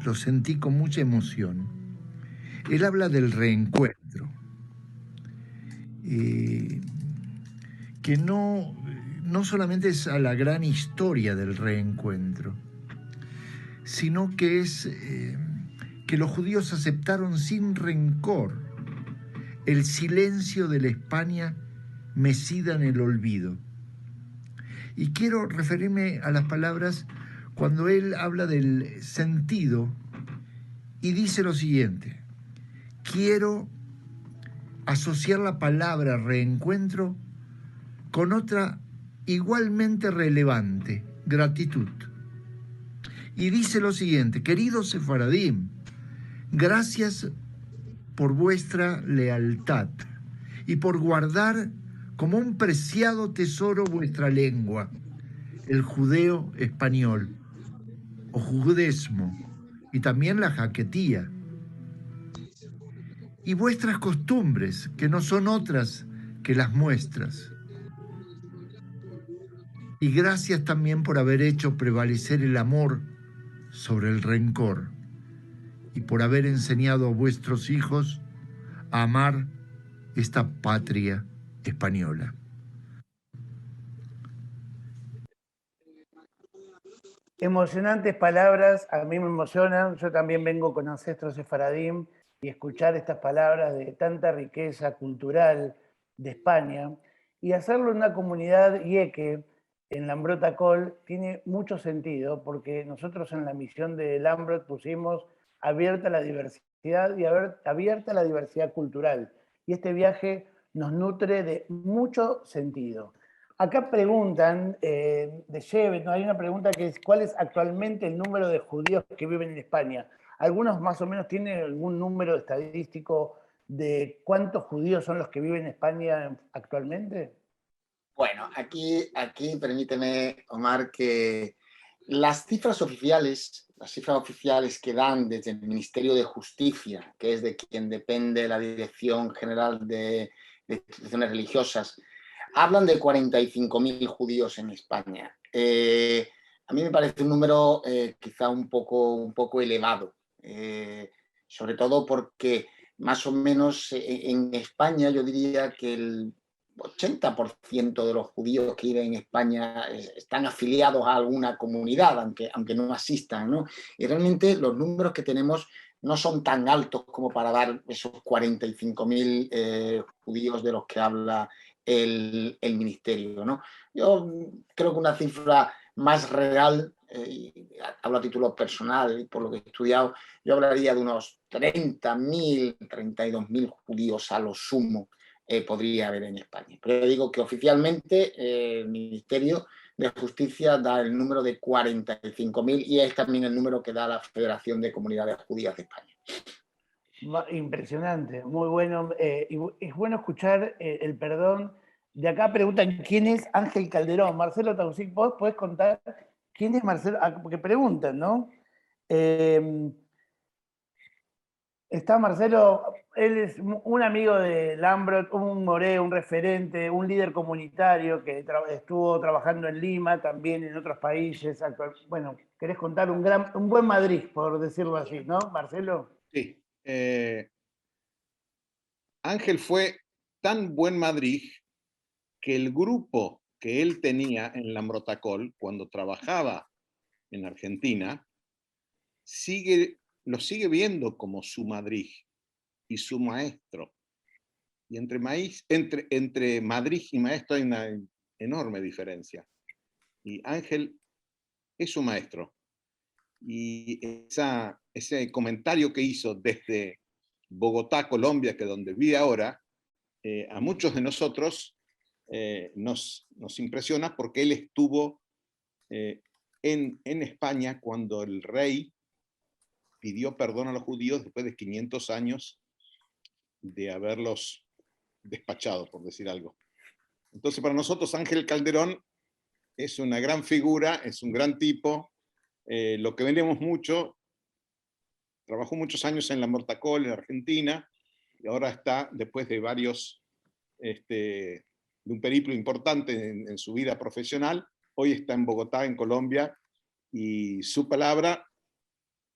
lo sentí con mucha emoción. Él habla del reencuentro, que no solamente es a la gran historia del reencuentro, sino que es que los judíos aceptaron sin rencor el silencio de la España mecida en el olvido. Y quiero referirme a las palabras cuando él habla del sentido y dice lo siguiente: quiero asociar la palabra reencuentro con otra igualmente relevante, gratitud. Y dice lo siguiente: queridos sefaradim, gracias por vuestra lealtad y por guardar como un preciado tesoro vuestra lengua, el judeo español, o judesmo, y también la jaquetía, y vuestras costumbres, que no son otras que las nuestras. Y gracias también por haber hecho prevalecer el amor sobre el rencor, y por haber enseñado a vuestros hijos a amar esta patria española. Emocionantes palabras, a mí me emocionan. Yo también vengo con ancestros sefaradim y escuchar estas palabras de tanta riqueza cultural de España y hacerlo en una comunidad yeke, en Lambrot Acol, tiene mucho sentido porque nosotros en la misión de Lambrot pusimos abierta la diversidad y abierta la diversidad cultural. Y este viaje nos nutre de mucho sentido. Acá preguntan, de Shevet, ¿no? Hay una pregunta que es, ¿cuál es actualmente el número de judíos que viven en España? Algunos más o menos tienen algún número estadístico de cuántos judíos son los que viven en España actualmente. Bueno, aquí permíteme, Omar, que las cifras oficiales que dan desde el Ministerio de Justicia, que es de quien depende la Dirección General de Instituciones Religiosas, hablan de 45.000 judíos en España. A mí me parece un número quizá un poco elevado, sobre todo porque más o menos en España yo diría que el 80% de los judíos que viven en España están afiliados a alguna comunidad, aunque no asistan, ¿no? Y realmente los números que tenemos no son tan altos como para dar esos 45.000 judíos de los que habla el ministerio, ¿no? Yo creo que una cifra más real, hablo a título personal y por lo que he estudiado, yo hablaría de unos 30.000, 32.000 judíos a lo sumo podría haber en España. Pero digo que oficialmente el Ministerio de Justicia da el número de 45.000 y es también el número que da la Federación de Comunidades Judías de España. Impresionante, muy bueno. Y es bueno escuchar el perdón. De acá preguntan quién es Ángel Calderón. Marcelo Tauzic, ¿vos podés contar quién es Marcelo? Porque preguntan, ¿no? Está Marcelo, él es un amigo de Lambrot, un moré, un referente, un líder comunitario que estuvo trabajando en Lima, también en otros países. Bueno, querés contar un buen Madrid, por decirlo así, ¿no, Marcelo? Sí. Ángel fue tan buen Madrid que el grupo que él tenía en Lambrotacol, cuando trabajaba en Argentina, lo sigue viendo como su Madrid y su maestro. Y entre Madrid y maestro hay una enorme diferencia. Y Ángel es su maestro. Y ese comentario que hizo desde Bogotá, Colombia, que es donde vive ahora, a muchos de nosotros nos impresiona porque él estuvo en España cuando el rey pidió perdón a los judíos después de 500 años de haberlos despachado, por decir algo. Entonces, para nosotros Ángel Calderón es una gran figura, es un gran tipo, lo que vendemos mucho. Trabajó muchos años en Lambrotacol, en Argentina, y ahora está, después de de un periplo importante en su vida profesional, hoy está en Bogotá, en Colombia, y su palabra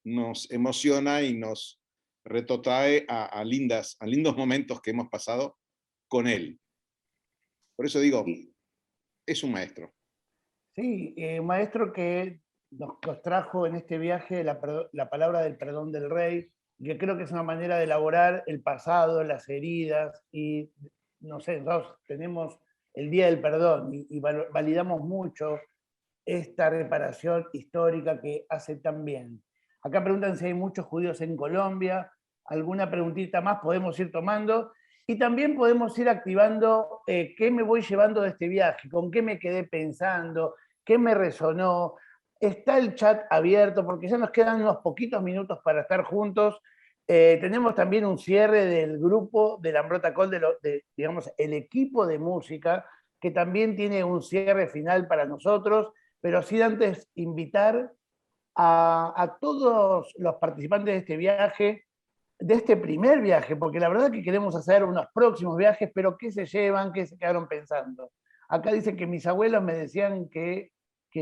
nos emociona y nos retrotrae a lindos momentos que hemos pasado con él. Por eso digo, es un maestro. Sí, un maestro que nos trajo en este viaje la palabra del perdón del rey, que creo que es una manera de elaborar el pasado, las heridas, y no sé, nosotros tenemos el Día del Perdón y validamos mucho esta reparación histórica que hace tan bien. Acá preguntan si hay muchos judíos en Colombia, alguna preguntita más podemos ir tomando, y también podemos ir activando qué me voy llevando de este viaje, con qué me quedé pensando, qué me resonó. Está el chat abierto porque ya nos quedan unos poquitos minutos para estar juntos. Tenemos también un cierre del grupo de Lambrotacol, digamos, el equipo de música, que también tiene un cierre final para nosotros, pero sí antes invitar a todos los participantes de este viaje, de este primer viaje, porque la verdad que queremos hacer unos próximos viajes, pero ¿qué se llevan? ¿Qué se quedaron pensando? Acá dicen que mis abuelos me decían que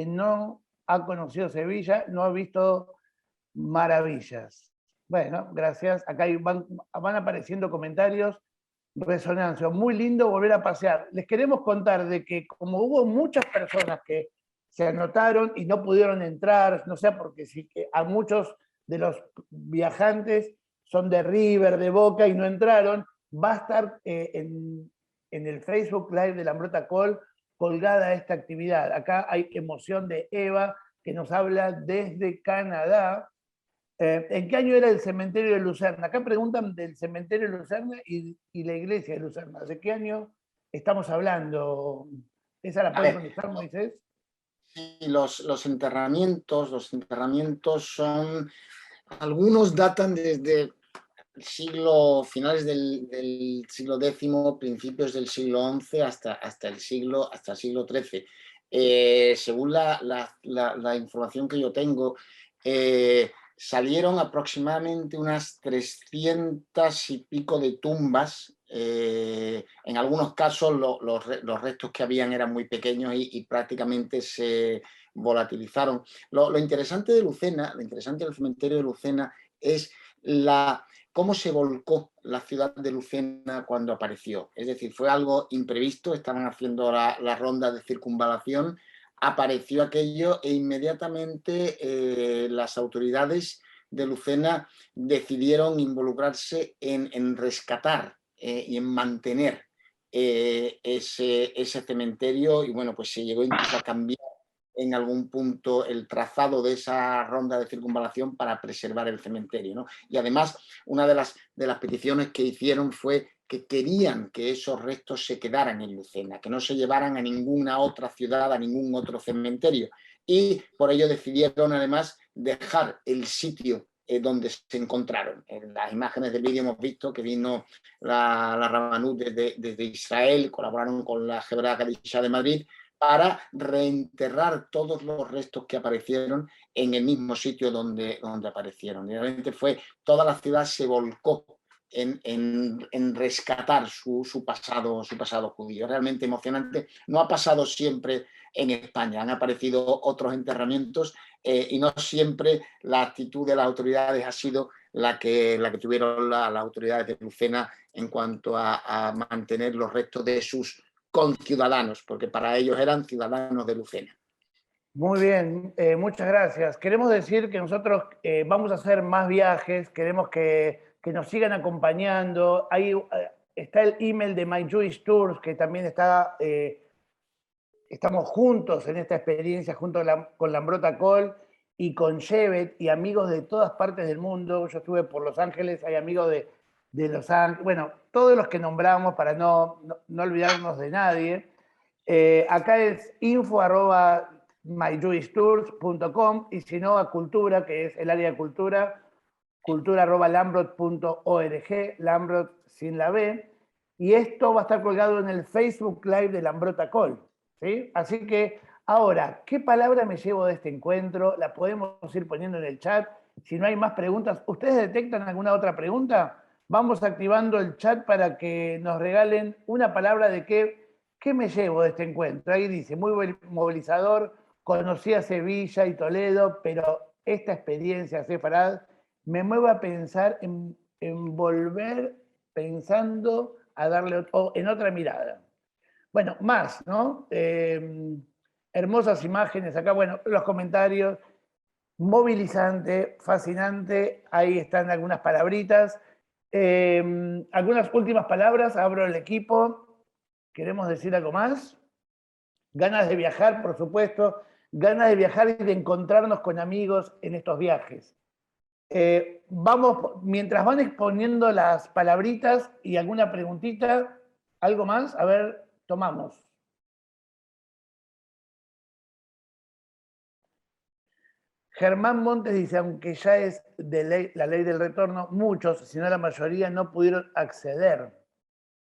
no ha conocido Sevilla, no ha visto maravillas. Bueno, gracias. Acá van apareciendo comentarios. Resonancia, muy lindo volver a pasear. Les queremos contar de que como hubo muchas personas que se anotaron y no pudieron entrar, no sé, porque sí, a muchos de los viajantes son de River, de Boca y no entraron, va a estar en el Facebook Live de Lambrotacol colgada esta actividad. Acá hay emoción de Eva, que nos habla desde Canadá. ¿En qué año era el cementerio de Lucerna? Acá preguntan del cementerio de Lucerna y la iglesia de Lucerna. ¿De qué año estamos hablando? ¿Esa la puede contestar, Moisés? Sí, los enterramientos son, algunos datan desde el finales del siglo X, principios del siglo XI hasta el siglo XIII. Según la información que yo tengo, salieron aproximadamente unas 300 y pico de tumbas. En algunos casos los restos que habían eran muy pequeños y prácticamente se volatilizaron. Lo interesante de Lucena, lo interesante del cementerio de Lucena es cómo se volcó la ciudad de Lucena cuando apareció. Es decir, fue algo imprevisto, estaban haciendo la ronda de circunvalación, apareció aquello e inmediatamente las autoridades de Lucena decidieron involucrarse en rescatar y en mantener ese cementerio, y bueno, pues se llegó incluso a cambiar en algún punto el trazado de esa ronda de circunvalación para preservar el cementerio, ¿no? Y además, una de las peticiones que hicieron fue que querían que esos restos se quedaran en Lucena, que no se llevaran a ninguna otra ciudad, a ningún otro cementerio. Y por ello decidieron además dejar el sitio donde se encontraron. En las imágenes del vídeo hemos visto que vino la Rabanut desde Israel, colaboraron con la Hebrea Kadisha de Madrid para reenterrar todos los restos que aparecieron en el mismo sitio donde aparecieron. Realmente toda la ciudad se volcó en rescatar su pasado judío. Realmente emocionante. No ha pasado siempre en España, han aparecido otros enterramientos y no siempre la actitud de las autoridades ha sido la que tuvieron las autoridades de Lucena en cuanto a mantener los restos de sus conciudadanos, porque para ellos eran ciudadanos de Lucena. Muy bien, muchas gracias. Queremos decir que nosotros vamos a hacer más viajes, queremos que nos sigan acompañando. Ahí está el email de My Jewish Tours, que también está, estamos juntos en esta experiencia, junto con Lambrota Col y con Shevet y amigos de todas partes del mundo. Yo estuve por Los Ángeles, hay amigos de Los Ángeles, bueno, todos los que nombramos para no olvidarnos de nadie. Acá es info@myjewishtours.com y si no a Cultura, que es el área de cultura, cultura@lambrot.org, Lambrot sin la B, y esto va a estar colgado en el Facebook Live de Lambrota Col, ¿sí? Así que ahora, ¿qué palabra me llevo de este encuentro? La podemos ir poniendo en el chat. Si no hay más preguntas, ¿ustedes detectan alguna otra pregunta? Vamos activando el chat para que nos regalen una palabra de qué me llevo de este encuentro. Ahí dice, muy movilizador, conocí a Sevilla y Toledo, pero esta experiencia sefarad me mueve a pensar en volver pensando a darle en otra mirada. Bueno, más, ¿no? Hermosas imágenes acá, bueno, los comentarios, movilizante, fascinante, ahí están algunas palabritas. Algunas últimas palabras, abro el equipo. ¿Queremos decir algo más? Ganas de viajar, por supuesto, ganas de viajar y de encontrarnos con amigos en estos viajes. Vamos, mientras van exponiendo las palabritas y alguna preguntita, ¿algo más? A ver, tomamos. Germán Montes dice, aunque ya es de ley, la ley del retorno, muchos, si no la mayoría, no pudieron acceder.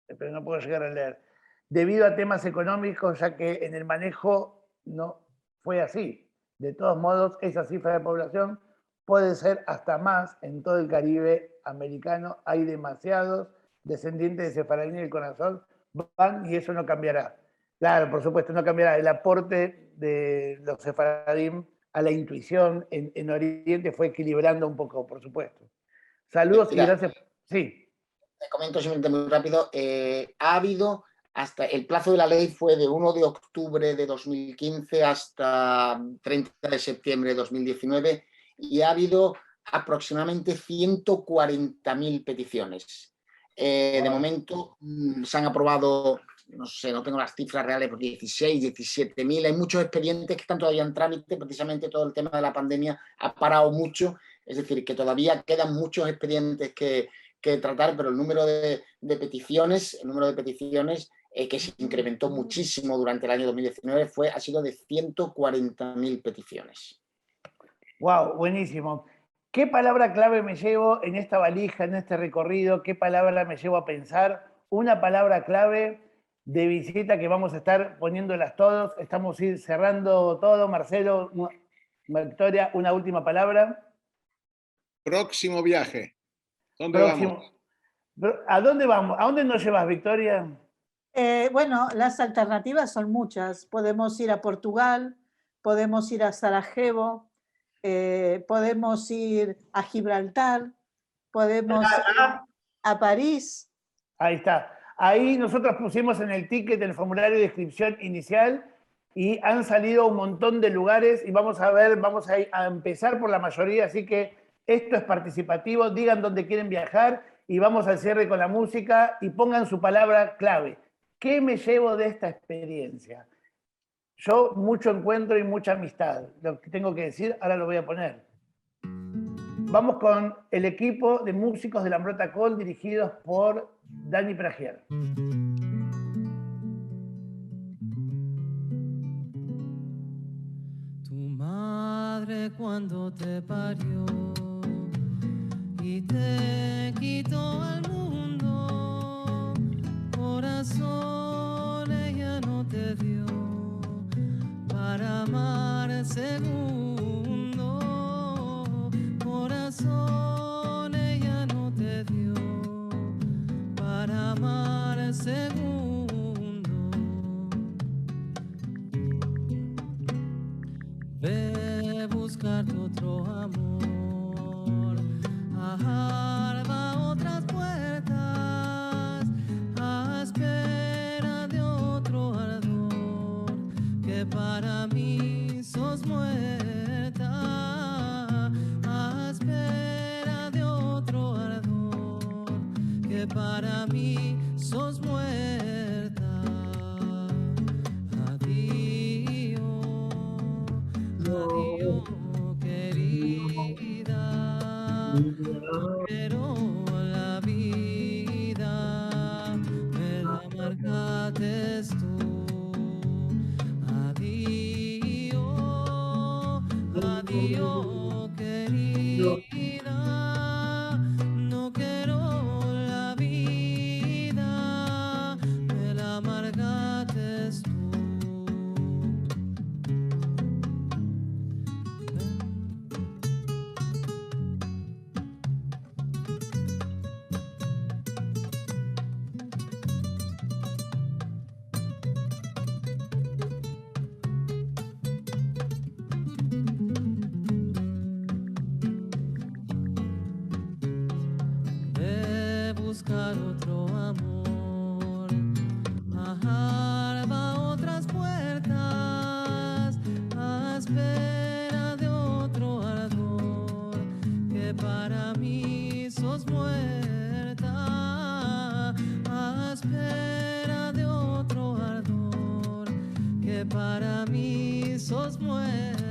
Pero no puedo llegar a leer. Debido a temas económicos, ya que en el manejo no fue así. De todos modos, esa cifra de población puede ser hasta más en todo el Caribe americano. Hay demasiados descendientes de sefaradín y el corazón van y eso no cambiará. Claro, por supuesto, no cambiará. El aporte de los sefaradín a la intuición en Oriente fue equilibrando un poco, por supuesto. Saludos y gracias. Sí. Te comento simplemente muy rápido. Ha habido hasta el plazo de la ley fue de 1 de octubre de 2015 hasta 30 de septiembre de 2019 y ha habido aproximadamente 140.000 peticiones. De momento se han aprobado, no sé, no tengo las cifras reales, pero 16, 17.000. Hay muchos expedientes que están todavía en trámite, precisamente todo el tema de la pandemia ha parado mucho, es decir, que todavía quedan muchos expedientes que tratar, pero el número de peticiones, que se incrementó muchísimo durante el año 2019, ha sido de 140.000 peticiones. Wow, buenísimo. ¿Qué palabra clave me llevo en esta valija, en este recorrido? ¿Qué palabra me llevo a pensar? Una palabra clave de visita que vamos a estar poniéndolas todos. Estamos cerrando todo. Marcelo, Victoria, una última palabra. Próximo viaje. ¿Dónde vamos? ¿A dónde vamos? ¿A dónde nos llevas, Victoria? Bueno, las alternativas son muchas. Podemos ir a Portugal, podemos ir a Sarajevo, podemos ir a Gibraltar, podemos ir a París. Ahí está. Ahí nosotros pusimos en el ticket el formulario de inscripción inicial y han salido un montón de lugares y vamos a empezar por la mayoría, así que esto es participativo, digan dónde quieren viajar y vamos al cierre con la música y pongan su palabra clave. ¿Qué me llevo de esta experiencia? Yo mucho encuentro y mucha amistad. Lo que tengo que decir, ahora lo voy a poner. Vamos con el equipo de músicos de Lambrota Col dirigidos por Dani Pragier. Tu madre cuando te parió y te quitó al mundo, corazón ella no te dio para amar segundo, corazón ella no te dio segundo. Ve buscarte otro amor, ajarba otras puertas, a espera de otro ardor, que para mí sos muerta, a espera de otro ardor, que para mí sos muerta. Adiós, adiós, querida, no quiero la vida, me la marcaste tú. Adiós, adiós, querida, no quiero la vida, me la marcaste tú. De buscar otro amor, ajarba otras puertas, a espera de otro ardor, que para mí sos muerta, a espera de otro ardor, que para mí sos muerta.